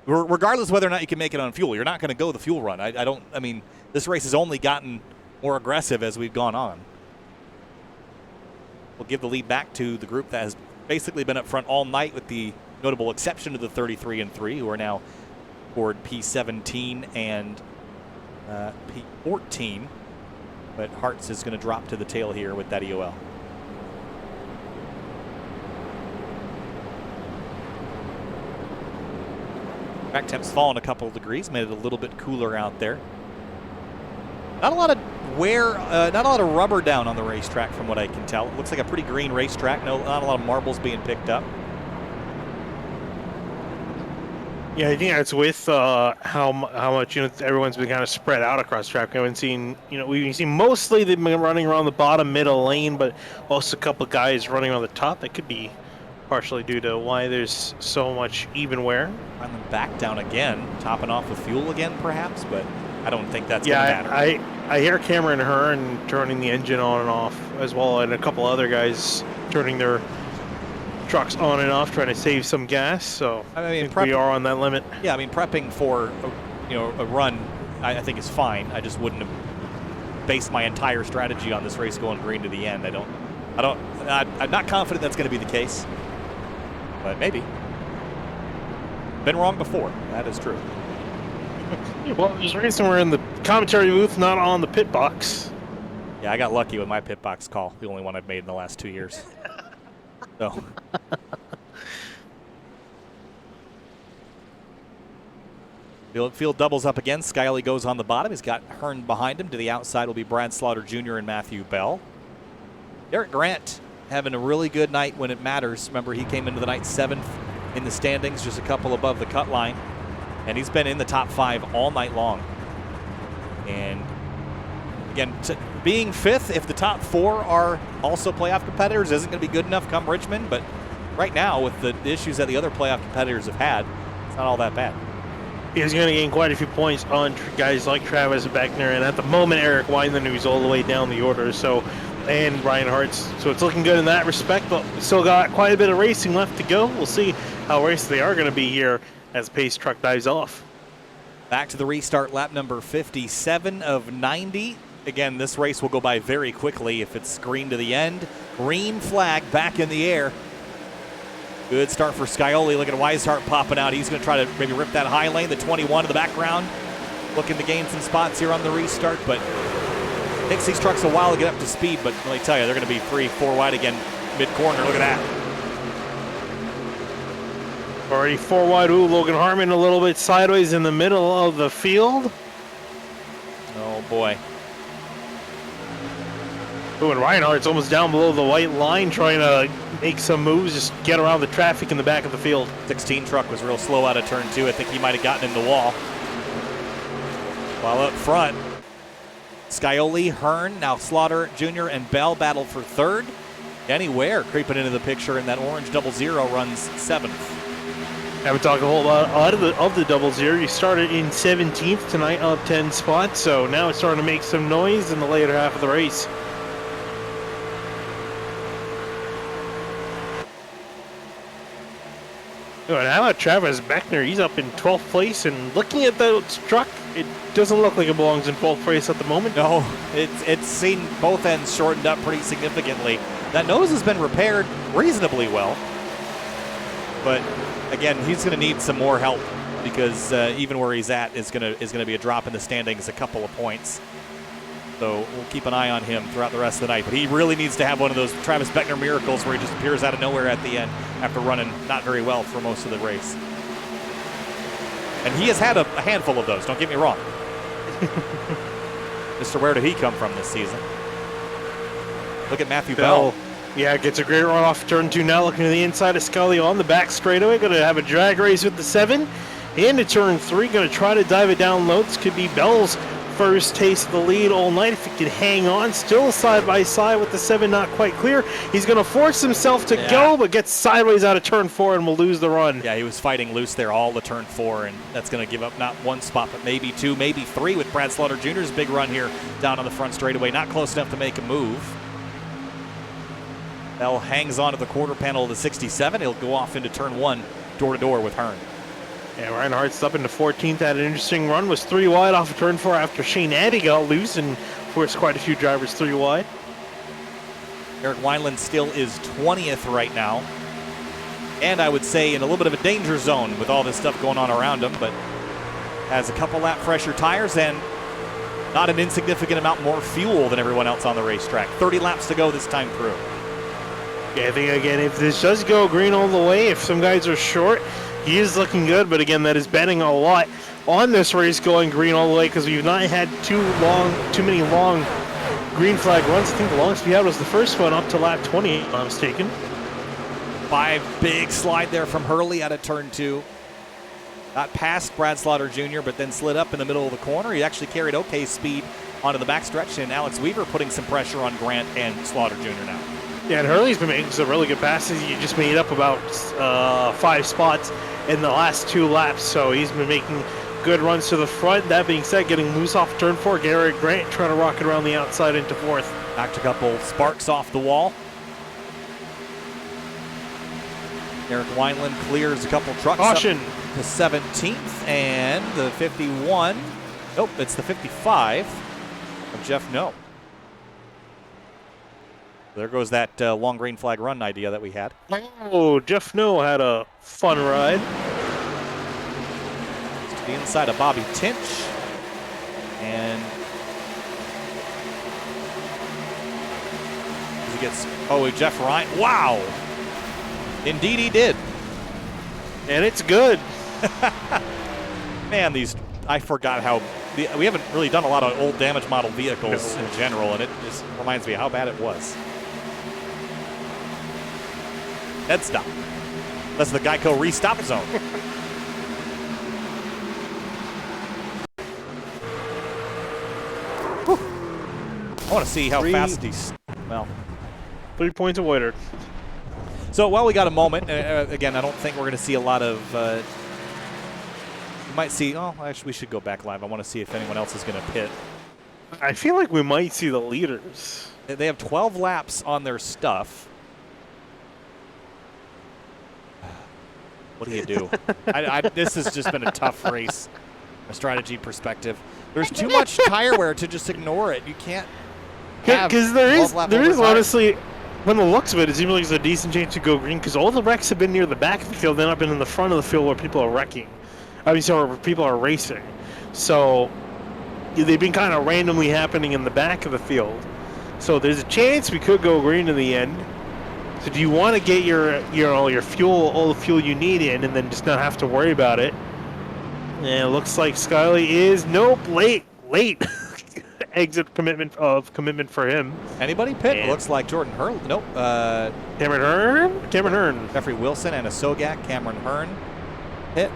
A: Regardless of whether or not you can make it on fuel, you're not going to go the fuel run. I mean, this race has only gotten more aggressive as we've gone on. We'll give the lead back to the group that has basically been up front all night, with the notable exception of the 33 and 3, who are now aboard P17 and P14. But Hartz is going to drop to the tail here with that EOL. Track temp's fallen a couple of degrees, made it a little bit cooler out there. Not a lot of not a lot of rubber down on the racetrack from what I can tell. It looks like a pretty green racetrack. Not a lot of marbles being picked up.
B: Yeah, I think that's with how much everyone's been kind of spread out across track. We haven't seen we've seen mostly they've been running around the bottom middle lane, but also a couple guys running around the top. That could be partially due to why there's so much even wear.
A: And then back down again, topping off with fuel again, perhaps, but I don't think that's going to matter.
B: I hear Cameron Hearn turning the engine on and off as well, and a couple other guys turning their trucks on and off, trying to save some gas. So I think we are on that limit.
A: Yeah, I mean, prepping for a run, I think is fine. I just wouldn't have based my entire strategy on this race going green to the end. I'm not confident that's going to be the case, but maybe. Been wrong before. That is true.
B: Well, this reason we're in the commentary booth, not on the pit box.
A: Yeah, I got lucky with my pit box call. The only one I've made in the last 2 years. So. Field doubles up again. Skyley goes on the bottom. He's got Hearn behind him. To the outside will be Brad Slaughter Jr. and Matthew Bell. Derek Grant having a really good night when it matters. Remember, he came into the night 7th in the standings, just a couple above the cut line. And he's been in the top 5 all night long. And again, being 5th, if the top 4 are also playoff competitors, isn't going to be good enough come Richmond. But right now, with the issues that the other playoff competitors have had, it's not all that bad.
B: He's going to gain quite a few points on guys like Travis Beckner, and at the moment, Eric Wineland, who's all the way down the order. So, and Ryan Hartz. So it's looking good in that respect, but we still got quite a bit of racing left to go. We'll see how raced they are going to be here as Pace Truck dives off.
A: Back to the restart, lap number 57 of 90. Again, this race will go by very quickly if it's green to the end. Green flag back in the air. Good start for Scioli. Look at Weishart popping out. He's going to try to maybe rip that high lane. The 21 in the background, looking to gain some spots here on the restart, but takes these trucks a while to get up to speed. But let me tell you, they're going to be 3-4 wide again mid-corner. Look at that.
B: Already 4 wide. Ooh, Logan Harmon a little bit sideways in the middle of the field.
A: Oh, boy.
B: Ooh, and Reinhardt's almost down below the white line trying to make some moves, just get around the traffic in the back of the field.
A: 16 truck was real slow out of turn 2. I think he might have gotten in the wall. While up front, Scioli, Hearn, now Slaughter Jr. and Bell battle for third. Danny Ware creeping into the picture in that orange 00 runs 7th.
B: Haven't talked a whole lot of the 00. You started in 17th tonight, up 10 spots, so now it's starting to make some noise in the later half of the race. Oh, and how about Travis Beckner? He's up in 12th place, and looking at the truck, it doesn't look like it belongs in 12th place at the moment.
A: No, it's seen both ends shortened up pretty significantly. That nose has been repaired reasonably well, but again, he's going to need some more help because even where he's at is going to be a drop in the standings, a couple of points. So we'll keep an eye on him throughout the rest of the night. But he really needs to have one of those Travis Beckner miracles where he just appears out of nowhere at the end after running not very well for most of the race. And he has had a handful of those, don't get me wrong. Mr. Where did he come from this season? Look at Matthew Bell.
B: Yeah, gets a great run off turn 2 now, looking to the inside of Scully on the back straightaway. Going to have a drag race with the 7. Into turn 3, going to try to dive it down low. This could be Bell's first taste of the lead all night if he can hang on. Still side by side with the 7, not quite clear. He's going to force himself to go, but gets sideways out of turn 4 and will lose the run.
A: Yeah, he was fighting loose there all the turn 4, and that's going to give up not one spot, but maybe 2, maybe 3 with Brad Slaughter Jr.'s big run here down on the front straightaway. Not close enough to make a move. Bell hangs on to the quarter panel of the 67. He'll go off into turn 1, door-to-door with Hearn.
B: Yeah, Reinhardt's up into 14th. Had an interesting run. Was 3 wide off of turn 4 after Shane Addy got loose and forced quite a few drivers 3 wide.
A: Eric Wineland still is 20th right now. And I would say in a little bit of a danger zone with all this stuff going on around him, but has a couple lap fresher tires and not an insignificant amount more fuel than everyone else on the racetrack. 30 laps to go this time through.
B: Yeah, I think, again, if this does go green all the way, if some guys are short, he is looking good, but again, that is betting a lot on this race going green all the way because we've not had too many long green flag runs. I think the longest we had was the first one up to lap 20, if I'm not mistaken.
A: 5 big slide there from Hurley out of turn 2. Got past Brad Slaughter Jr., but then slid up in the middle of the corner. He actually carried okay speed onto the backstretch, and Alex Weaver putting some pressure on Grant and Slaughter Jr. now.
B: Yeah, and Hurley's been making some really good passes. He just made up about 5 spots in the last 2 laps, so he's been making good runs to the front. That being said, getting loose off turn 4, Garrett Grant trying to rocket around the outside into 4th.
A: Knocked a couple sparks off the wall. Eric Wineland clears a couple trucks
B: Caution.
A: up to 17th, and the 51. Nope, it's the 55 of Jeff No. There goes that long green flag run idea that we had.
B: Oh, Jeff No had a fun ride.
A: To the inside of Bobby Tinch. And he gets, Jeff Ryan. Wow! Indeed he did.
B: And it's good.
A: Man, I forgot how, we haven't really done a lot of old damage model vehicles in general, and it just reminds me how bad it was. Dead stop. That's the Geico restop zone. I want to see how fast he's,
B: 3 points avoided.
A: So while we got a moment, again, I don't think we're going to see a lot of, we might see, actually we should go back live. I want to see if anyone else is going to pit.
B: I feel like we might see the leaders.
A: They have 12 laps on their stuff. What do you do? This has just been a tough race, from a strategy perspective. There's too much tire wear to just ignore it. You can't have
B: because there is
A: overtime.
B: honestly, from the looks of it, it seems like there's a decent chance to go green because all the wrecks have been near the back of the field. They've not been in the front of the field where people are wrecking. Where people are racing. So they've been kind of randomly happening in the back of the field. So there's a chance we could go green in the end. So do you want to get your fuel, all the fuel you need in, and then just not have to worry about it? And it looks like Scully is late. exit commitment for him.
A: Anybody pit?
B: And
A: Looks like Jordan Hurl. Nope.
B: Cameron Hearn. Cameron Hearn.
A: Jeffrey Wilson and a Sogak. Cameron Hearn hit.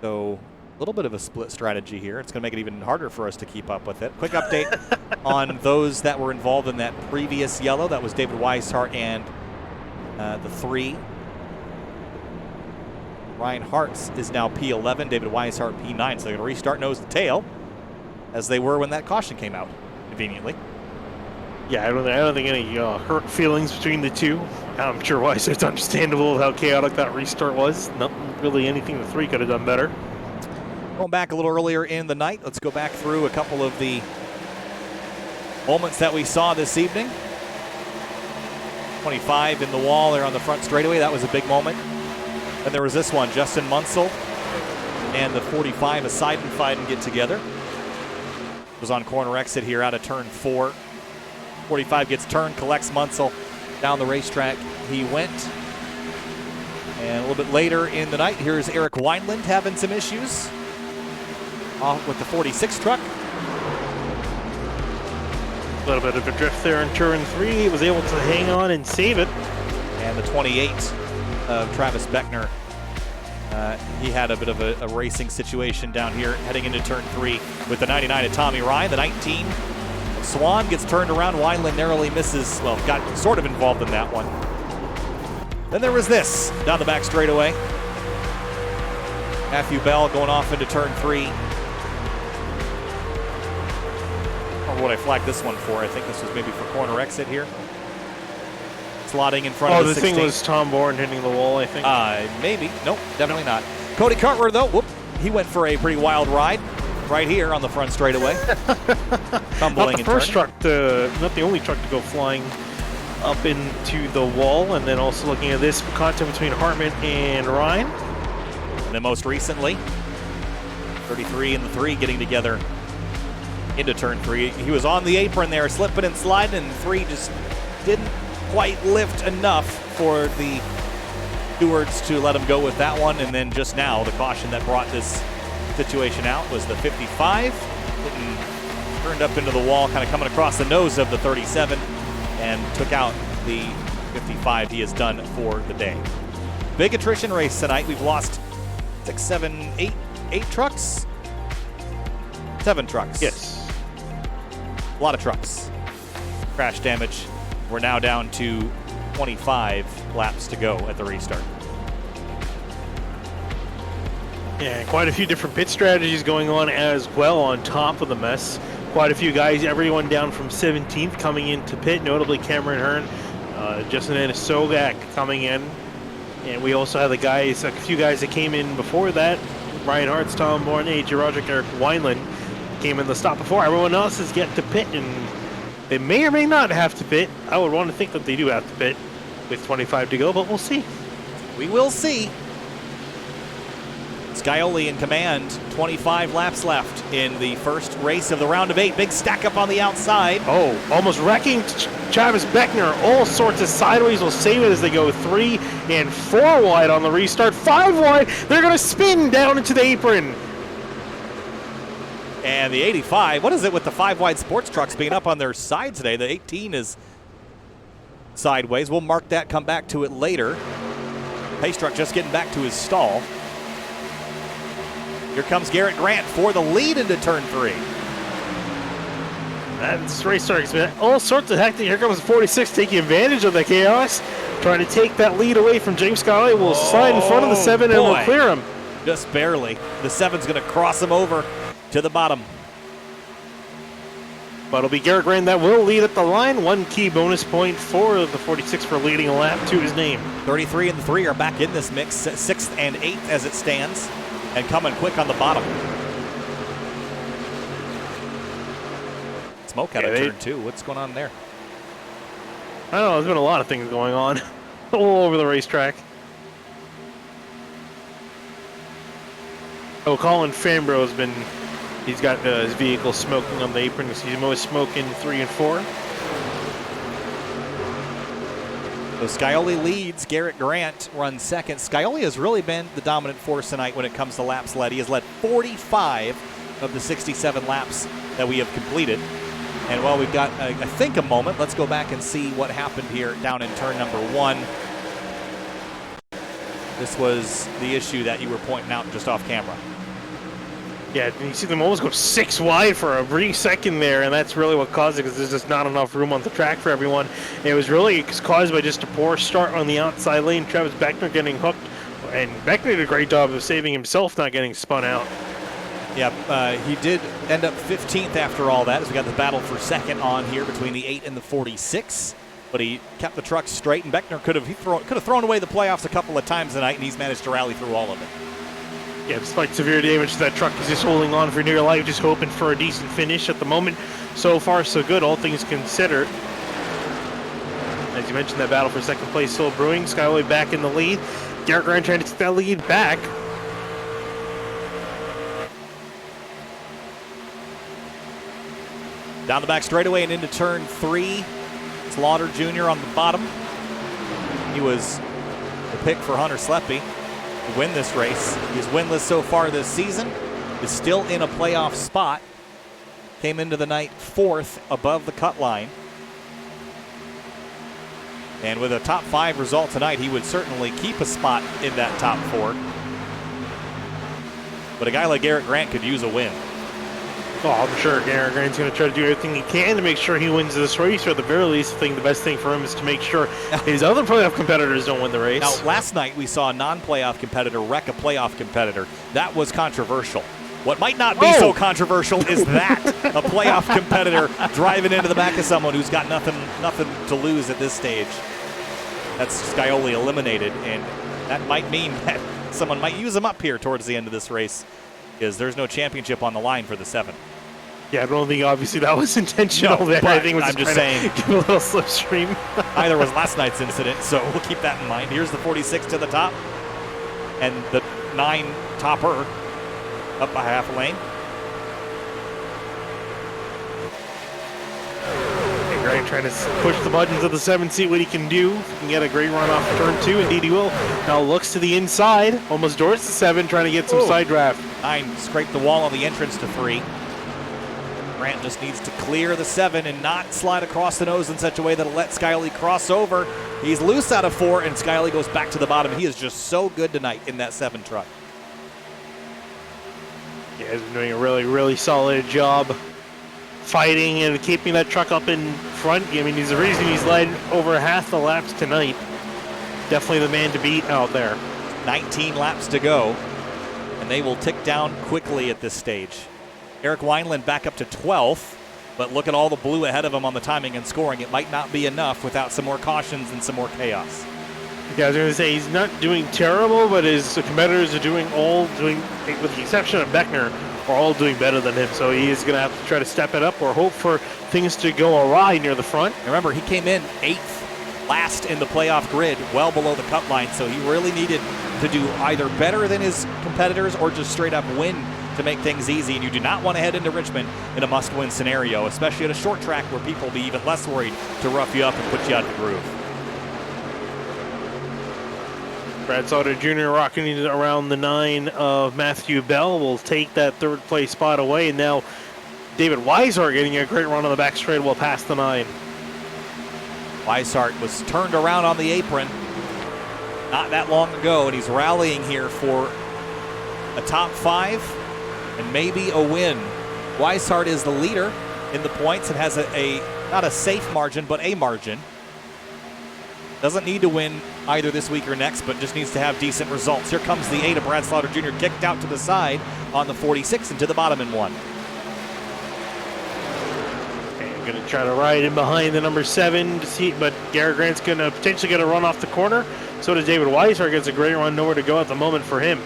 A: So a little bit of a split strategy here. It's going to make it even harder for us to keep up with it. Quick update on those that were involved in that previous yellow. That was David Weishart and the 3. Ryan Hartz is now P11. David Weishart P9. So they're going to restart nose to tail as they were when that caution came out, conveniently.
B: Yeah, I don't think any hurt feelings between the two. I'm sure Weishart's understandable of how chaotic that restart was. Not really anything the 3 could have done better.
A: Going back a little earlier in the night, let's go back through a couple of the moments that we saw this evening. 25 in the wall there on the front straightaway. That was a big moment. Then there was this one, Justin Munsell and the 45, a Seidenfeiden get together. It was on corner exit here out of turn 4. 45 gets turned, collects Munsell down the racetrack. He went. And a little bit later in the night, here's Eric Wineland having some issues off with the 46 truck.
B: A little bit of a drift there in turn 3. He was able to hang on and save it.
A: And the 28 of Travis Beckner. He had a bit of a racing situation down here heading into turn 3 with the 99 of Tommy Ryan. The 19 Swan gets turned around. Wineland narrowly misses, well, got sort of involved in that one. Then there was this down the back straightaway. Matthew Bell going off into turn 3. I don't know what I flagged this one for. I think this was maybe for corner exit here. Slotting in front of the 16.
B: Thing was Tom Bourne hitting the wall, I think.
A: Maybe. Nope, definitely not. Cody Cartwright, though, he went for a pretty wild ride right here on the front straightaway. Tumbling
B: not the first truck not the only truck to go flying up into the wall. And then also looking at this contact between Hartman and Ryan.
A: And then most recently, 33 and the 3 getting together into turn 3. He was on the apron there, slipping and sliding, and 3 just didn't quite lift enough for the stewards to let him go with that one. And then just now, the caution that brought this situation out was the 55, turned up into the wall, kind of coming across the nose of the 37, and took out the 55. He is done for the day. Big attrition race tonight. We've lost 6, 7, 8 trucks? 7 trucks.
B: Yes.
A: A lot of trucks. Crash damage. We're now down to 25 laps to go at the restart.
B: Yeah, quite a few different pit strategies going on as well on top of the mess. Quite a few guys, everyone down from 17th coming into pit, notably Cameron Hearn, Justin Sogak coming in. And we also have a few guys that came in before that. Ryan Hartz, Tom Bourne, AJ Roderick, Eric Wineland came in the stop before. Everyone else is getting to pit, and they may or may not have to pit. I would want to think that they do have to pit with 25 to go, but we'll see.
A: We will see. Scioli in command, 25 laps left in the first race of the round of 8. Big stack up on the outside.
B: Oh, almost wrecking Travis Beckner. All sorts of sideways will save it as they go 3 and 4 wide on the restart. 5 wide, they're going to spin down into the apron.
A: And the 85, what is it with the 5 wide sports trucks being up on their side today? The 18 is sideways. We'll mark that, come back to it later. Pace truck just getting back to his stall. Here comes Garrett Grant for the lead into turn 3.
B: That's race starts, man. All sorts of hectic. Here comes 46 taking advantage of the chaos. Trying to take that lead away from James Scioli. Will slide in front of the 7 and will clear him.
A: Just barely. The 7's going to cross him over to the bottom.
B: But it'll be Garrett Grant that will lead at the line. 1 key bonus point for the 46 for leading a lap to his name.
A: 33 and the 3 are back in this mix. 6th and 8th as it stands. And coming quick on the bottom. Smoke out of turn 2. What's going on there?
B: I don't know. There's been a lot of things going on all over the racetrack. Oh, Colin Fambro he's got his vehicle smoking on the apron. He's always smoking 3 and 4.
A: So Scioli leads. Garrett Grant runs second. Scioli has really been the dominant force tonight when it comes to laps led. He has led 45 of the 67 laps that we have completed. And while we've got, I think, a moment, let's go back and see what happened here down in turn number 1. This was the issue that you were pointing out just off camera.
B: Yeah, you see them almost go 6 wide for a brief second there, and that's really what caused it, because there's just not enough room on the track for everyone. And it was really caused by just a poor start on the outside lane. Travis Beckner getting hooked, and Beckner did a great job of saving himself, not getting spun out.
A: Yeah, he did end up 15th after all that, as we got the battle for second on here between the 8 and the 46. But he kept the truck straight, and Beckner could have thrown away the playoffs a couple of times tonight, and he's managed to rally through all of it.
B: Yeah, despite severe damage to that truck, he's just holding on for dear life, just hoping for a decent finish at the moment. So far, so good, all things considered. As you mentioned, that battle for second place still brewing. Skyway back in the lead. Garrett Ryan trying to take that lead back.
A: Down the back straightaway and into turn 3. Slaughter Jr. on the bottom. He was the pick for Hunter Sleppy to win this race. He's winless so far this season. Is still in a playoff spot. Came into the night 4th above the cut line. And with a top 5 result tonight, he would certainly keep a spot in that top 4. But a guy like Garrett Grant could use a win.
B: Oh, I'm sure Garrett Grant's going to try to do everything he can to make sure he wins this race, or at the very least, the best thing for him is to make sure his other playoff competitors don't win the race.
A: Now, last night we saw a non-playoff competitor wreck a playoff competitor. That was controversial. What might not be so controversial is that a playoff competitor driving into the back of someone who's got nothing to lose at this stage. That's Scioli eliminated, and that might mean that someone might use him up here towards the end of this race, because there's no championship on the line for the 7.
B: Yeah, I don't think obviously that was intentional.
A: No,
B: there.
A: but
B: I think it was
A: I'm just saying,
B: give a little slipstream.
A: Either was last night's incident, so we'll keep that in mind. Here's the 46 to the top, and the 9 topper up by half a lane.
B: And Grant trying to push the buttons of the 7, see what he can do. If he can get a great run off turn 2, indeed he will. Now looks to the inside, almost doors to 7, trying to get some side draft.
A: 9 scraped the wall on the entrance to 3. Grant just needs to clear the 7 and not slide across the nose in such a way that'll let Scioli cross over. He's loose out of 4, and Scioli goes back to the bottom. He is just so good tonight in that 7 truck.
B: Yeah, he's been doing a really, really solid job fighting and keeping that truck up in front. I mean, he's the reason he's led over half the laps tonight. Definitely the man to beat out there.
A: 19 laps to go, and they will tick down quickly at this stage. Eric Wineland back up to 12th, but look at all the blue ahead of him on the timing and scoring. It might not be enough without some more cautions and some more chaos.
B: Yeah, I was going to say, he's not doing terrible, but his competitors are doing, with the exception of Beckner, are all doing better than him. So he is going to have to try to step it up or hope for things to go awry near the front.
A: Remember, he came in 8th, last in the playoff grid, well below the cut line. So he really needed to do either better than his competitors or just straight up win to make things easy. And you do not want to head into Richmond in a must-win scenario, especially at a short track where people will be even less worried to rough you up and put you out of the groove.
B: Brad Slaughter Jr. rocking around the 9 of Matthew Bell will take that 3rd place spot away. And now David Weishart getting a great run on the back straight well past the 9.
A: Weishart was turned around on the apron not that long ago, and he's rallying here for a top 5 and maybe a win. Weishart is the leader in the points and has not a safe margin, but a margin. Doesn't need to win either this week or next, but just needs to have decent results. Here comes the 8 of Brad Slaughter Jr. kicked out to the side on the 46 and to the bottom in 1.
B: And going to try to ride in behind the number 7 to see, but Garrett Grant's going to potentially get a run off the corner. So does David Weishart. Gets a great run, nowhere to go at the moment for him.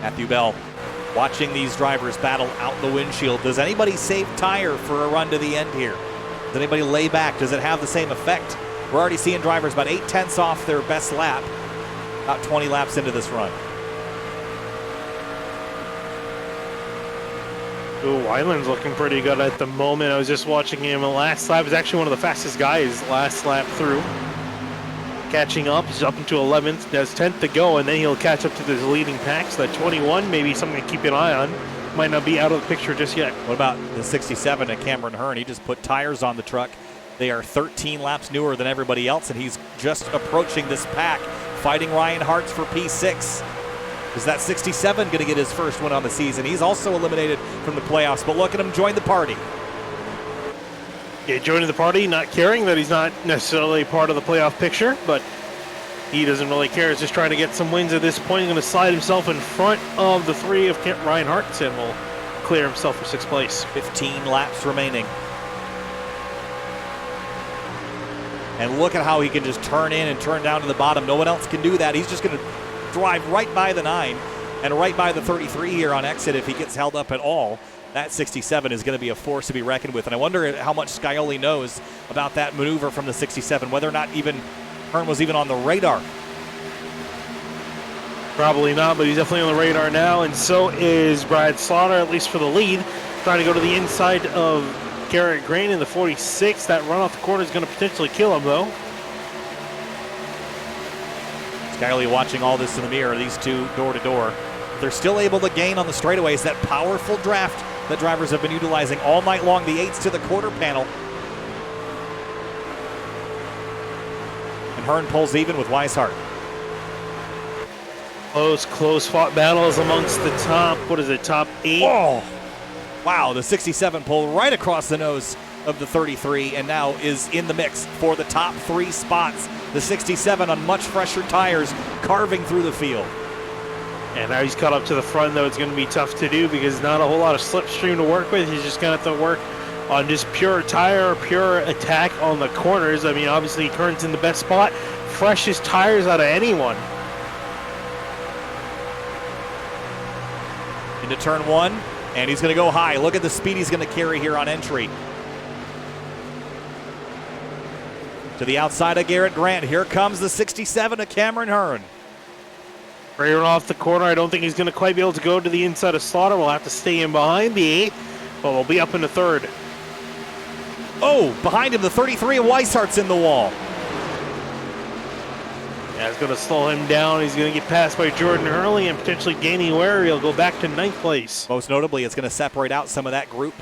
A: Matthew Bell watching these drivers battle out the windshield. Does anybody save tire for a run to the end here? Does anybody lay back? Does it have the same effect? We're already seeing drivers about 8/10 off their best lap, about 20 laps into this run.
B: Ooh, Weiland's looking pretty good at the moment. I was just watching him. The last lap was actually one of the fastest guys last lap through. catching up. He's up into 11th, has 10th to go, and then he'll catch up to this leading pack. So that 21, maybe something to keep an eye on. Might not be out of the picture just yet.
A: What about the 67 at Cameron Hearn? He just put tires on the truck. They are 13 laps newer than everybody else, and he's just approaching this pack, fighting Ryan Hartz for P6. Is that 67 going to get his first win on the season? He's also eliminated from the playoffs, but look at him join the party.
B: Yeah, joining the party, not caring that he's not necessarily part of the playoff picture, but he doesn't really care. He's just trying to get some wins at this point. He's going to slide himself in front of the three of Ryan Hartz and will clear himself for 6th place.
A: 15 laps remaining. And look at how he can just turn in and turn down to the bottom. No one else can do that. He's just going to drive right by the 9 and right by the 33 here on exit if he gets held up at all. That 67 is going to be a force to be reckoned with. And I wonder how much Scioli knows about that maneuver from the 67, whether or not even Hearn was even on the radar.
B: Probably not, but he's definitely on the radar now, and so is Brad Slaughter, at least for the lead. Trying to go to the inside of Garrett Grant in the 46. That run off the corner is going to potentially kill him, though.
A: Scioli watching all this in the mirror, these two door to door. They're still able to gain on the straightaways. That powerful draft that drivers have been utilizing all night long. The 8s to the quarter panel. And Hearn pulls even with Weishart.
B: Close fought battles amongst the top, top 8?
A: Oh, wow, the 67 pulled right across the nose of the 33 and now is in the mix for the top 3 spots. The 67 on much fresher tires, carving through the field.
B: And now he's caught up to the front, though. It's going to be tough to do because not a whole lot of slipstream to work with. He's just going to have to work on just pure tire, pure attack on the corners. I mean, obviously, Hearn's in the best spot. Freshest tires out of anyone.
A: Into turn 1, and he's going to go high. Look at the speed he's going to carry here on entry. To the outside of Garrett Grant. Here comes the 67 of Cameron Hearn.
B: Rearing off the corner. I don't think he's going to quite be able to go to the inside of Slaughter. We'll have to stay in behind the 8, but we'll be up in the 3rd.
A: Oh, behind him, the 33 of Weishart's in the wall.
B: Yeah, it's going to slow him down. He's going to get passed by Jordan Hurley and potentially gaining where he'll go back to 9th place.
A: Most notably, it's going to separate out some of that group.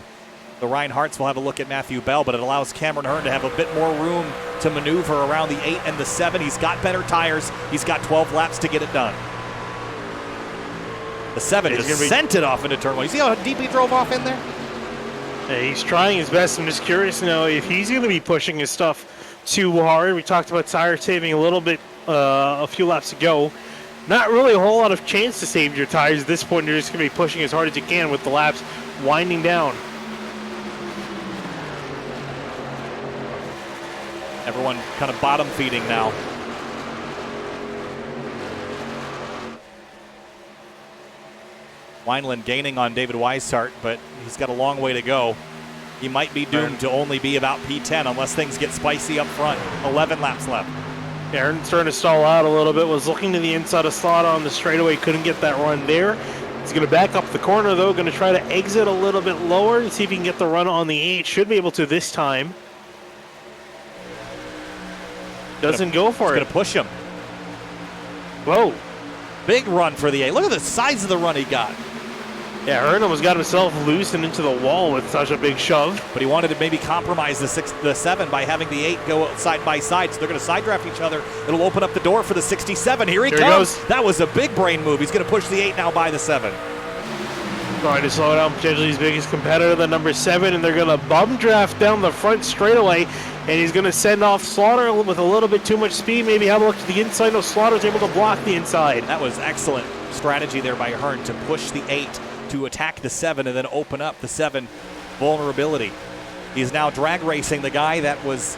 A: The Ryan Hartz will have a look at Matthew Bell, but it allows Cameron Hearn to have a bit more room to maneuver around the 8 and the 7. He's got better tires. He's got 12 laps to get it done. The 7 just sent it off into turn 1. You see how deep he drove off in there?
B: Yeah, he's trying his best. I'm just curious now if he's going to be pushing his stuff too hard. We talked about tire saving a little bit a few laps ago. Not really a whole lot of chance to save your tires at this point. You're just going to be pushing as hard as you can with the laps winding down.
A: Everyone kind of bottom feeding now. Wineland gaining on David Weishart, but he's got a long way to go. He might be doomed to only be about P10 unless things get spicy up front. 11 laps left.
B: Aaron's starting to stall out a little bit. Was looking to the inside of Slaughter on the straightaway. Couldn't get that run there. He's going to back up the corner, though. Going to try to exit a little bit lower and see if he can get the run on the 8. Should be able to this time. Doesn't go for it.
A: Going to push him.
B: Whoa.
A: Big run for the 8. Look at the size of the run he got.
B: Yeah, Hearn almost got himself loose and into the wall with such a big shove.
A: But he wanted to maybe compromise the 7 by having the 8 go side by side. So they're going to side draft each other. It'll open up the door for the 67. Here he comes. That was a big brain move. He's going to push the 8 now by the 7.
B: Trying to slow down potentially his biggest competitor, the number 7, and they're going to bum draft down the front straightaway. And he's going to send off Slaughter with a little bit too much speed. Maybe have a look to the inside. No, Slaughter's able to block the inside.
A: That was excellent strategy there by Hearn to push the 8 to attack the 7 and then open up the 7 vulnerability. He's now drag racing the guy that has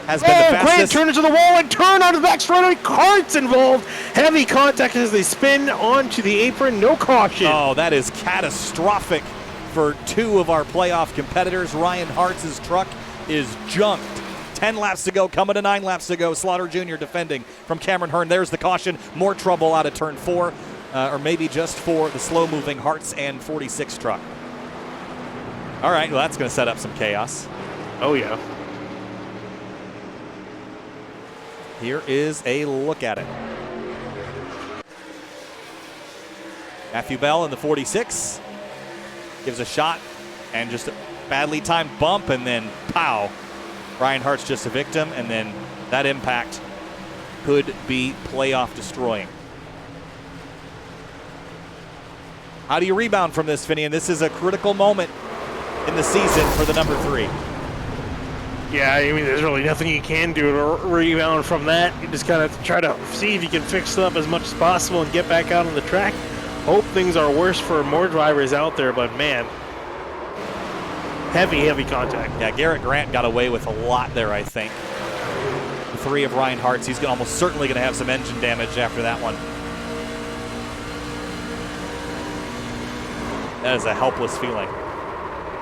A: been the fastest.
B: Grant turn into the wall and turn onto the back straightaway. Cart's involved. Heavy contact as they spin onto the apron. No caution.
A: Oh, that is catastrophic for 2 of our playoff competitors. Ryan Hartz's truck is junked. 10 laps to go, coming to 9 laps to go. Slaughter Jr. defending from Cameron Hearn. There's the caution. More trouble out of turn 4. Or maybe just for the slow-moving Hartz and 46 truck. All right, well, that's going to set up some chaos.
B: Oh, yeah.
A: Here is a look at it. Matthew Bell in the 46 gives a shot and just a badly timed bump, and then pow. Ryan Hart's just a victim, and then that impact could be playoff destroying. How do you rebound from this, Finian? This is a critical moment in the season for the number 3.
B: Yeah, I mean, there's really nothing you can do to rebound from that. You just kind of try to see if you can fix it up as much as possible and get back out on the track. Hope things are worse for more drivers out there, but man, heavy contact.
A: Yeah, Garrett Grant got away with a lot there, I think. The 3 of Ryan Hart's, he's almost certainly going to have some engine damage after that one. That is a helpless feeling.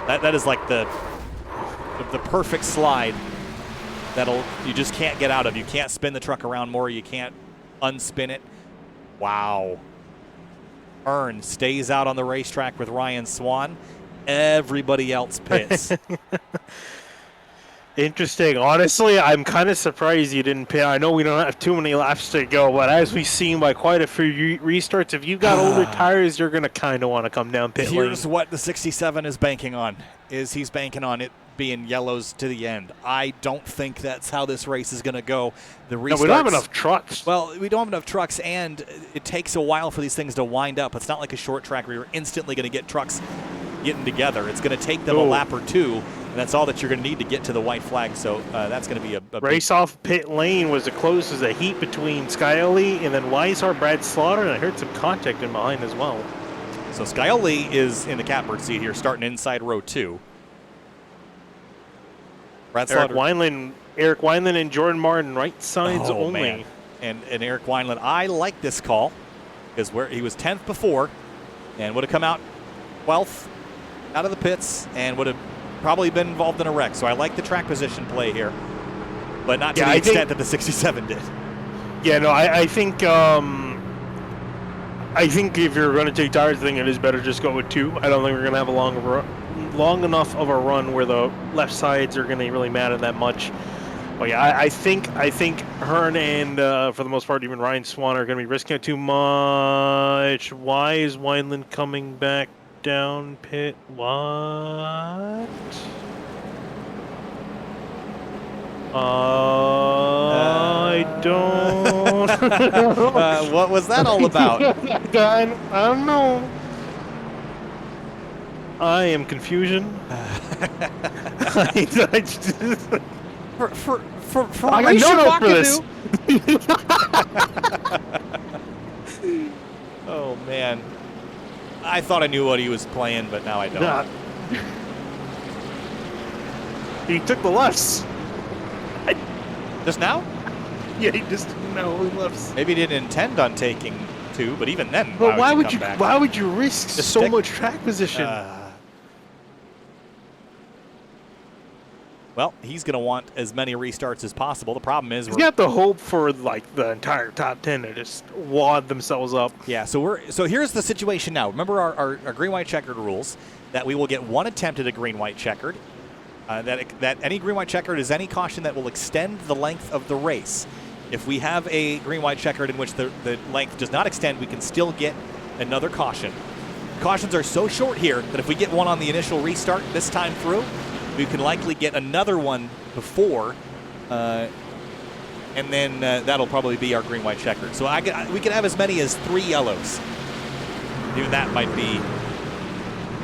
A: That is like the perfect slide that'll you just can't get out of. You can't spin the truck around more. You can't unspin it. Wow. Earn stays out on the racetrack with Ryan Swan. Everybody else pits.
B: Interesting. Honestly, I'm kind of surprised you didn't pit. I know we don't have too many laps to go, but as we've seen by quite a few restarts, if you've got older tires, you're going to kind of want to come down pit lane.
A: Here's what the 67 is banking on, is he's banking on it being yellows to the end. I don't think that's how this race is going to go. The restarts,
B: no, we don't have enough trucks.
A: Well, we don't have enough trucks, and it takes a while for these things to wind up. It's not like a short track where you're instantly going to get trucks getting together. It's going to take them a lap or two, and that's all that you're going to need to get to the white flag. So that's going to be a
B: race
A: big...
B: off pit lane was the closest. A heat between Scioli and then Weishart, Brad Slaughter, and I heard some contact in behind as well.
A: So Scioli is in the catbird seat here, starting inside row 2. Brad Slaughter.
B: Eric Wineland and Jordan Martin, right sides only.
A: Man. And Eric Wineland, I like this call because he was 10th before and would have come out 12th out of the pits and would have probably been involved in a wreck. So I like the track position play here, but not to the extent that the 67 did.
B: Yeah, no, I think if you're going to take tires, I think it is better just go with 2. I don't think we're going to have a long enough of a run where the left sides are going to really matter that much. But yeah, I think Hearn and for the most part even Ryan Swan are going to be risking it too much. Why is Wineland coming back down pit? What? I don't.
A: What was that all about?
B: I don't know. I am confusion.
A: For
B: I got no note for this.
A: Oh man, I thought I knew what he was playing, but now I don't.
B: Nah. He took the lefts.
A: Just now?
B: Yeah, he just didn't know who lefts.
A: Maybe he didn't intend on taking 2, but even then,
B: but why would you risk so much track position?
A: Well, he's going to want as many restarts as possible. The problem is
B: he's got the hope for like the entire top 10 to just wad themselves up.
A: Yeah, so here's the situation now. Remember our green-white checkered rules that we will get 1 attempt at a green-white checkered. That any green-white checkered is any caution that will extend the length of the race. If we have a green-white checkered in which the length does not extend, we can still get another caution. Cautions are so short here that if we get one on the initial restart this time through, we can likely get another one before, and then that'll probably be our green-white checkered. So we can have as many as 3 yellows. Even that might be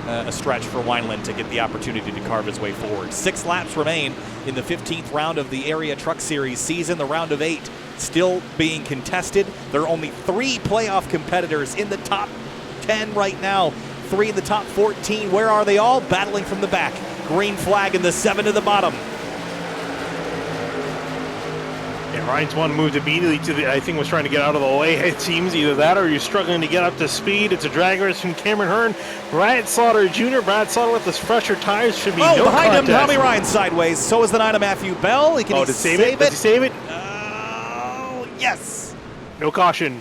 A: a stretch for Wineland to get the opportunity to carve his way forward. 6 laps remain in the 15th round of the Area Truck Series season. The round of 8 still being contested. There are only 3 playoff competitors in the top 10 right now. 3 in the top 14. Where are they all? Battling from the back. Green flag in the 7 to the bottom.
B: Yeah, Ryan Swan moved immediately to the, I think was trying to get out of the way. It seems either that or you're struggling to get up to speed. It's a drag race from Cameron Hearn. Brad Slaughter Jr. Brad Slaughter with his fresher tires should be no
A: behind
B: contest.
A: him, Tommy Ryan sideways. So is the 9 of Matthew Bell. Can he save it?
B: Does he save it?
A: Oh, yes.
B: No caution.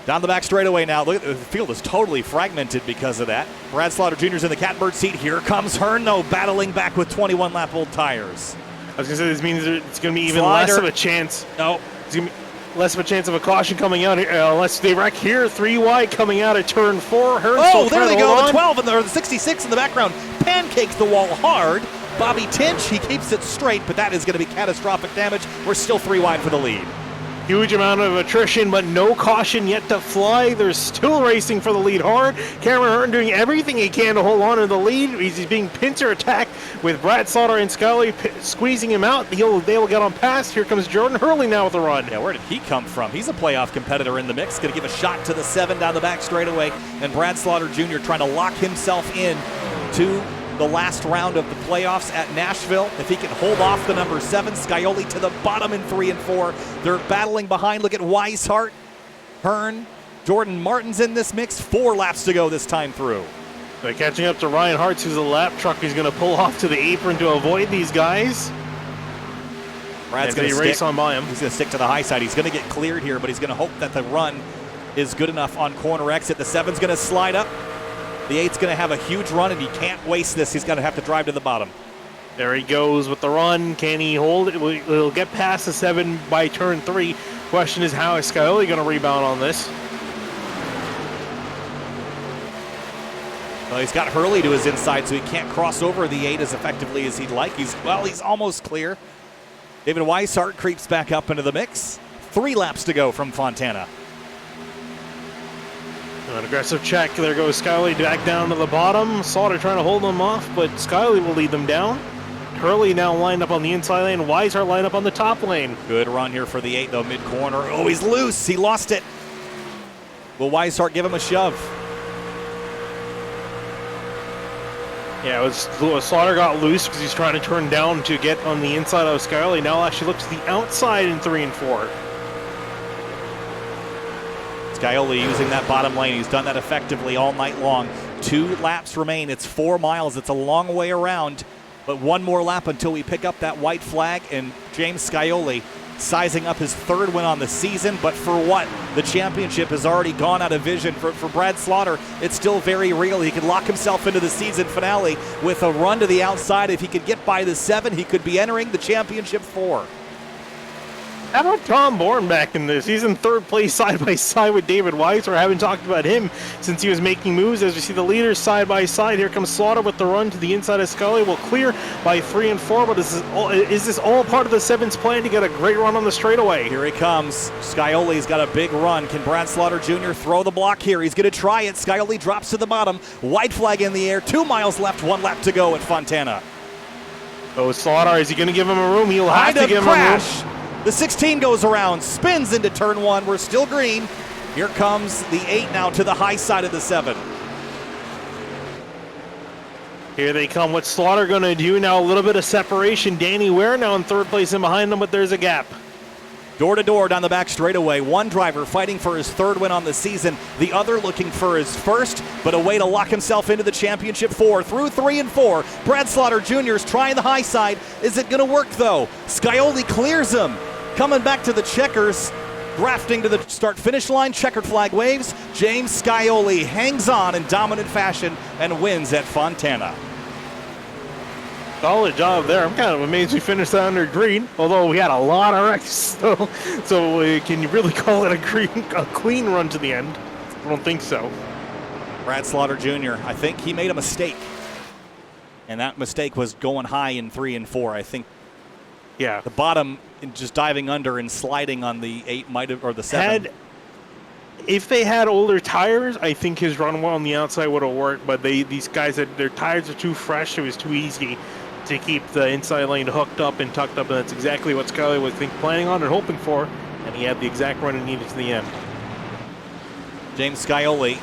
A: Down the back straightaway now. Look, the field is totally fragmented because of that. Brad Slaughter Jr. is in the catbird seat. Here comes Hearn, though, battling back with 21-lap-old tires.
B: I was going to say, this means it's going to be even less of a chance.
A: No.
B: It's going to be less of a chance of a caution coming out here, unless they wreck here. 3 wide coming out at turn 4.
A: Oh, there they go. The 12 or the 66 in the background pancakes the wall hard. Bobby Tinch, he keeps it straight, but that is going to be catastrophic damage. We're still 3 wide for the lead.
B: Huge amount of attrition, but no caution yet to fly. They're still racing for the lead hard. Cameron Hearn doing everything he can to hold on to the lead. He's being pincer attacked with Brad Slaughter and Scully squeezing him out. They will get on past. Here comes Jordan Hurley now with a run.
A: Yeah, where did he come from? He's a playoff competitor in the mix. Going to give a shot to the 7 down the back straightaway. And Brad Slaughter Jr. trying to lock himself in to the last round of the playoffs at Nashville. If he can hold off the number 7, Scioli to the bottom in 3 and 4. They're battling behind. Look at Weishart, Hearn, Jordan Martin's in this mix. 4 laps to go this time through.
B: They're catching up to Ryan Hartz, who's a lap truck. He's going to pull off to the apron to avoid these guys.
A: Brad's going to
B: race on by him.
A: He's going to stick to the high side. He's going to get cleared here, but he's going to hope that the run is good enough on corner exit. The 7's going to slide up. The 8's going to have a huge run, and he can't waste this. He's going to have to drive to the bottom.
B: There he goes with the run. Can he hold it? He'll get past the 7 by turn 3. Question is, how is Scioli going to rebound on this?
A: Well, he's got Hurley to his inside, so he can't cross over the 8 as effectively as he'd like. He's almost clear. David Weishart creeps back up into the mix. 3 laps to go from Fontana.
B: An aggressive check. There goes Scully back down to the bottom. Slaughter trying to hold them off, but Scully will lead them down. Hurley now lined up on the inside lane. Weishart lined up on the top lane.
A: Good run here for the 8, though, mid-corner. Oh, he's loose. He lost it. Will Weishart give him a shove?
B: Yeah, Slaughter got loose because he's trying to turn down to get on the inside of Scully. Now actually looks to the outside in 3 and 4.
A: Scioli using that bottom lane. He's done that effectively all night long. 2 laps remain. It's 4 miles. It's a long way around, but 1 more lap until we pick up that white flag. And James Scioli sizing up his 3rd win on the season, but for what? The championship has already gone out of vision. For Brad Slaughter, it's still very real. He could lock himself into the season finale with a run to the outside. If he could get by the 7, he could be entering the championship 4.
B: How about Tom Bourne back in this? He's in 3rd place side by side with David Weiss. We haven't talked about him since he was making moves. As we see the leaders side by side, here comes Slaughter with the run to the inside of Scully. Will clear by 3 and 4, but is this all part of the 7's plan to get a great run on the straightaway?
A: Here he comes. Scioli's got a big run. Can Brad Slaughter Jr. throw the block here? He's going to try it. Scioli drops to the bottom. White flag in the air. 2 miles left. 1 lap to go at Fontana.
B: Oh, Slaughter, is he going to give him a room? He'll have to give him a room.
A: The 16 goes around, spins into turn 1. We're still green. Here comes the 8 now to the high side of the 7.
B: Here they come. What's Slaughter going to do now? A little bit of separation. Danny Ware now in 3rd place and behind them, but there's a gap.
A: Door to door down the back straightaway. One driver fighting for his 3rd win on the season. The other looking for his 1st, but a way to lock himself into the championship 4 through 3 and 4. Brad Slaughter Jr. is trying the high side. Is it going to work though? Scioli clears him. Coming back to the checkers. Drafting to the start-finish line. Checkered flag waves. James Scioli hangs on in dominant fashion and wins at Fontana.
B: Solid job there. I'm kind of amazed we finished that under green, although we had a lot of wrecks. So can you really call it a clean run to the end? I don't think so.
A: Brad Slaughter Jr., I think he made a mistake. And that mistake was going high in 3 and 4. I think the bottom, just diving under and sliding on the 8 might have, or the 7.
B: If they had older tires, I think his run on the outside would have worked, but these guys, their tires are too fresh. It was too easy to keep the inside lane hooked up and tucked up, and that's exactly what Scully was planning on and hoping for, and he had the exact run he needed to the end.
A: James Scioli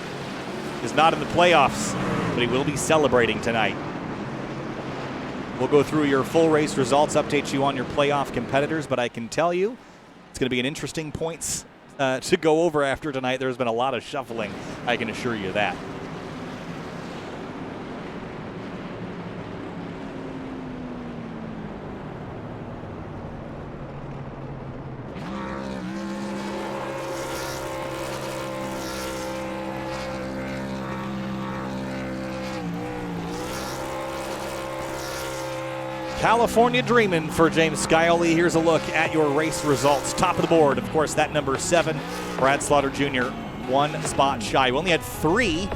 A: is not in the playoffs, but he will be celebrating tonight. We'll go through your full race results, update you on your playoff competitors, but I can tell you it's going to be an interesting points to go over after tonight. There's been a lot of shuffling, I can assure you that. California dreaming for James Scioli. Here's a look at your race results. Top of the board, of course, that number 7, Brad Slaughter Jr., 1 spot shy. We only had 3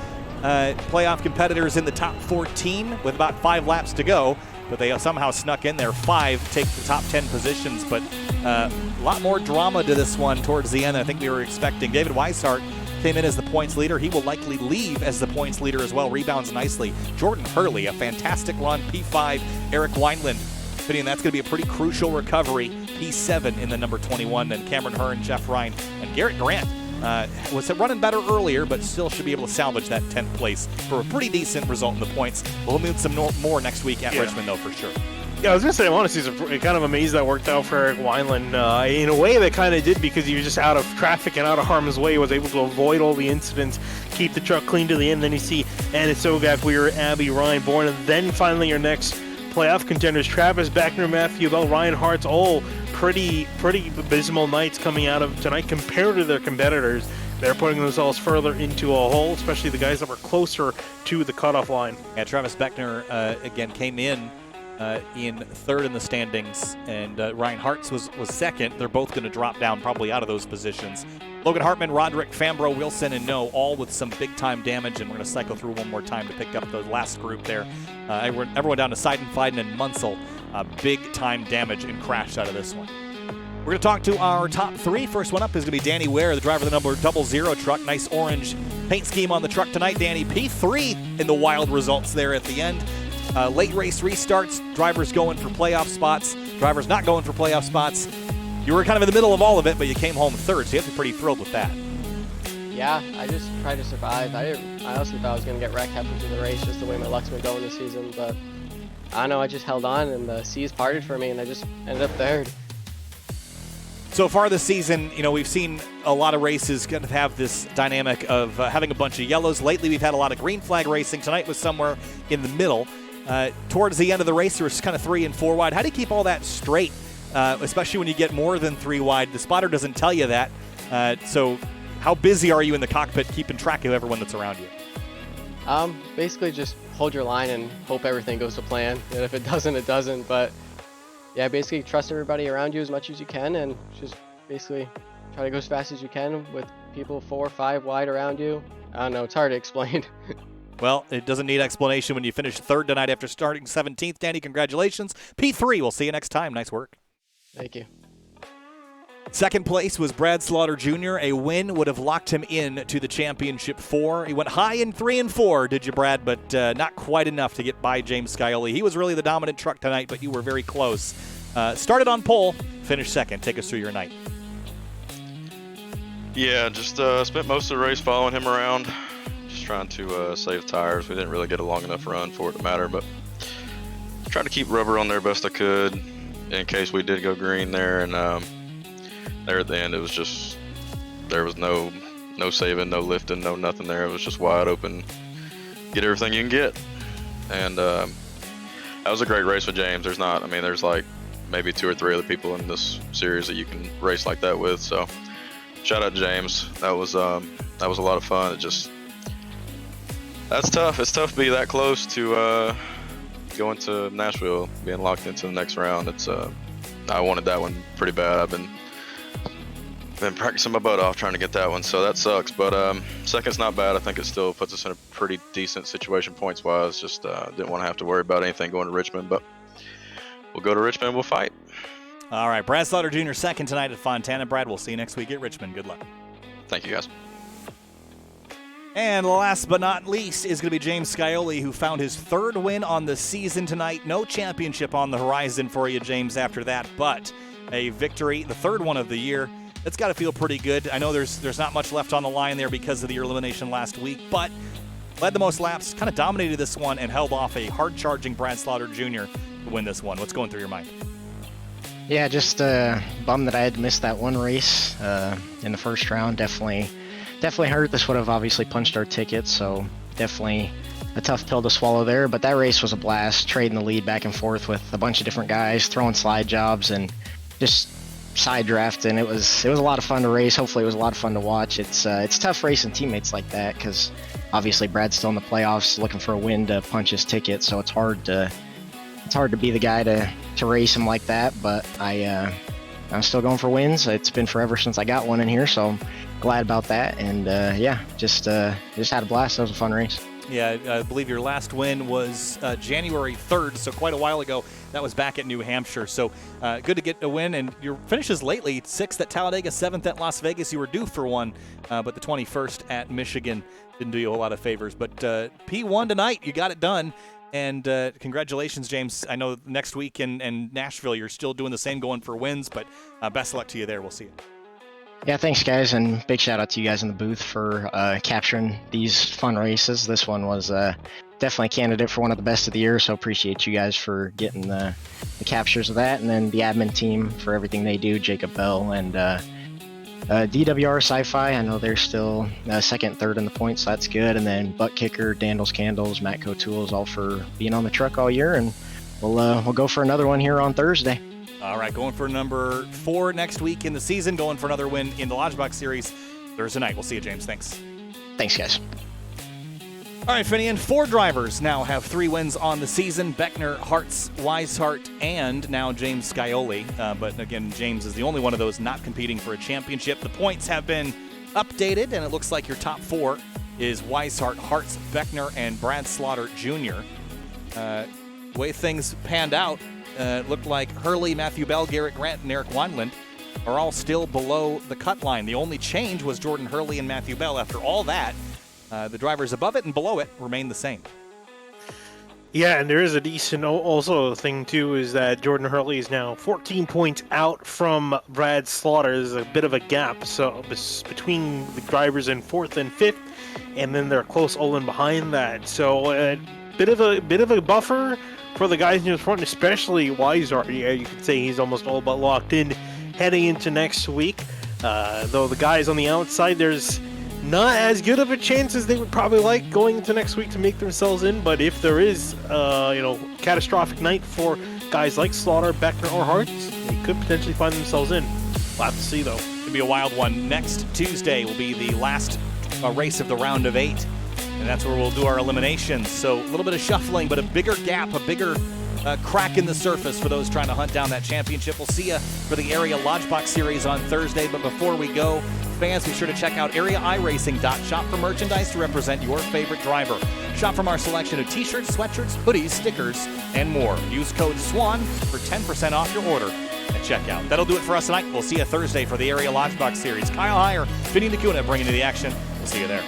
A: playoff competitors in the top 14 with about 5 laps to go, but they somehow snuck in there. 5 take the top 10 positions, but a lot more drama to this one towards the end than I think we were expecting. David Weishart came in as the points leader. He will likely leave as the points leader as well. Rebounds nicely. Jordan Hurley, a fantastic run. P5, Eric Wineland. Fitting that's going to be a pretty crucial recovery. P7 in the number 21. Then Cameron Hearn, Jeff Ryan, and Garrett Grant was running better earlier, but still should be able to salvage that 10th place for a pretty decent result in the points. We'll need some more next week at Richmond, though, for sure.
B: Yeah, I was going to say, I'm honestly kind of amazed that worked out for Eric Wineland. In a way, that kind of did, because he was just out of traffic and out of harm's way, was able to avoid all the incidents, keep the truck clean to the end. Then you see Anna Sogak, Weir, Abby, Ryan Bourne, and then finally your next playoff contenders, Travis Beckner, Matthew Bell, Ryan Hart's, all pretty abysmal nights coming out of tonight compared to their competitors. They're putting themselves further into a hole, especially the guys that were closer to the cutoff line.
A: Yeah, Travis Beckner, again, came in 3rd in the standings, and Ryan Hartz was 2nd. They're both going to drop down probably out of those positions. Logan Hartman, Roderick, Fambro, Wilson, and No, all with some big-time damage, and we're going to cycle through one more time to pick up the last group there. Everyone down to Seidenfeiden and Munsell, big-time damage and crash out of this one. We're going to talk to our top 3. First one up is going to be Danny Ware, the driver of the number 00 truck. Nice orange paint scheme on the truck tonight. Danny, P3 in the wild results there at the end. Late race restarts, drivers going for playoff spots, drivers not going for playoff spots. You were kind of in the middle of all of it, but you came home 3rd, so you have to be pretty thrilled with that.
C: Yeah, I just tried to survive. I honestly thought I was going to get wrecked halfway through the race, just the way my luck's been going this season, but I don't know, I just held on, and the seas parted for me, and I just ended up 3rd.
A: So far this season, we've seen a lot of races kind of have this dynamic of having a bunch of yellows. Lately, we've had a lot of green flag racing. Tonight was somewhere in the middle. Towards the end of the race, there was kind of 3 and 4 wide. How do you keep all that straight, especially when you get more than 3 wide? The spotter doesn't tell you that. So how busy are you in the cockpit keeping track of everyone that's around you?
C: Basically just hold your line and hope everything goes to plan. And if it doesn't, it doesn't. But yeah, basically trust everybody around you as much as you can, and just basically try to go as fast as you can with people 4 or 5 wide around you. I don't know, it's hard to explain.
A: Well, it doesn't need explanation when you finish 3rd tonight after starting 17th. Danny, congratulations. P3, we'll see you next time. Nice work.
C: Thank you.
A: 2nd place was Brad Slaughter Jr. A win would have locked him in to the championship 4. He went high in 3 and 4, did you, Brad? But not quite enough to get by James Scioli. He was really the dominant truck tonight, but you were very close. Started on pole, finished 2nd. Take us through your night.
D: Yeah, just spent most of the race following him around, just trying to save tires. We didn't really get a long enough run for it to matter, but tried to keep rubber on there best I could in case we did go green there. And there at the end, it was just, there was no saving, no lifting, no nothing there. It was just wide open, get everything you can get. And that was a great race with James. There's like maybe 2 or 3 other people in this series that you can race like that with. So shout out to James. That was a lot of fun. That's tough. It's tough to be that close to going to Nashville, being locked into the next round. I wanted that one pretty bad. I've been practicing my butt off trying to get that one, so that sucks. But 2nd's not bad. I think it still puts us in a pretty decent situation points wise. Just didn't want to have to worry about anything going to Richmond, but we'll go to Richmond and we'll fight.
A: All right, Brad Slaughter Jr. 2nd tonight at Fontana. Brad, we'll see you next week at Richmond. Good luck.
D: Thank you, guys.
A: And last but not least is going to be James Scioli, who found his 3rd win on the season tonight. No championship on the horizon for you, James, after that, but a victory, the 3rd one of the year. That's got to feel pretty good. I know there's not much left on the line there because of your elimination last week, but led the most laps, kind of dominated this one, and held off a hard-charging Brad Slaughter Jr. to win this one. What's going through your mind?
E: Yeah, just bummed that I had to miss that one race in the first round. Definitely hurt. This would have obviously punched our ticket, so definitely a tough pill to swallow there. But that race was a blast, trading the lead back and forth with a bunch of different guys, throwing slide jobs, and just side drafting. It was a lot of fun to race. Hopefully it was a lot of fun to watch. It's tough racing teammates like that, because obviously Brad's still in the playoffs looking for a win to punch his ticket, so it's hard to it's hard to be the guy to race him like that, but I'm still going for wins. It's been forever since I got one in here, so I'm glad about that. And yeah, just had a blast. That was a fun race.
A: Yeah, I believe your last win was January 3rd, so quite a while ago. That was back at New Hampshire. So good to get a win. And your finishes lately, 6th at Talladega, 7th at Las Vegas. You were due for one, but the 21st at Michigan didn't do you a whole lot of favors. But P1 tonight, you got it done. And congratulations, James. I know next week in Nashville, you're still doing the same, going for wins, but best of luck to you there. We'll see you.
E: Yeah, thanks, guys, and big shout out to you guys in the booth for capturing these fun races. This one was definitely a candidate for one of the best of the year, so appreciate you guys for getting the captures of that, and then the admin team for everything they do, Jacob Bell and DWR Sci-Fi. I know they're still second, third in the points, so that's good. And then Butt Kicker, Dandles Candles, Matco Tools, all for being on the truck all year, and we'll go for another one here on Thursday.
A: All right, going for number 4 next week in the season, going for another win in the Lodgebox Series Thursday night. We'll see you, James. Thanks.
E: Thanks, guys.
A: All right, Finian, 4 drivers now have 3 wins on the season. Beckner, Hartz, Weishart, and now James Scioli. But again, James is the only one of those not competing for a championship. The points have been updated, and it looks like your top 4 is Weishart, Hartz, Beckner, and Brad Slaughter Jr. The way things panned out, looked like Hurley, Matthew Bell, Garrett Grant, and Eric Wineland are all still below the cut line. The only change was Jordan Hurley and Matthew Bell. After all that, the drivers above it and below it remain the same.
B: Yeah, and there is a decent also thing, too, is that Jordan Hurley is now 14 points out from Brad Slaughter. There's a bit of a gap so between the drivers in 4th and 5th, and then they're close Olin behind that. So a bit of a buffer for the guys in the front, especially Weishart. Yeah, you could say he's almost all but locked in heading into next week. Though the guys on the outside, there's not as good of a chance as they would probably like going into next week to make themselves in. But if there is, catastrophic night for guys like Slaughter, Beckner, or Hartz, they could potentially find themselves in. We'll have to see, though.
A: It'll be a wild one. Next Tuesday will be the last race of the round of 8. And that's where we'll do our eliminations. So a little bit of shuffling, but a bigger gap, a bigger crack in the surface for those trying to hunt down that championship. We'll see you for the Area Lodgebox Series on Thursday. But before we go, fans, be sure to check out AreaIRacing.shop for merchandise to represent your favorite driver. Shop from our selection of t-shirts, sweatshirts, hoodies, stickers, and more. Use code SWAN for 10% off your order at checkout. That'll do it for us tonight. We'll see you Thursday for the Area Lodgebox Series. Kyle Heyer, Vinny Nakuna bringing you the action. We'll see you there.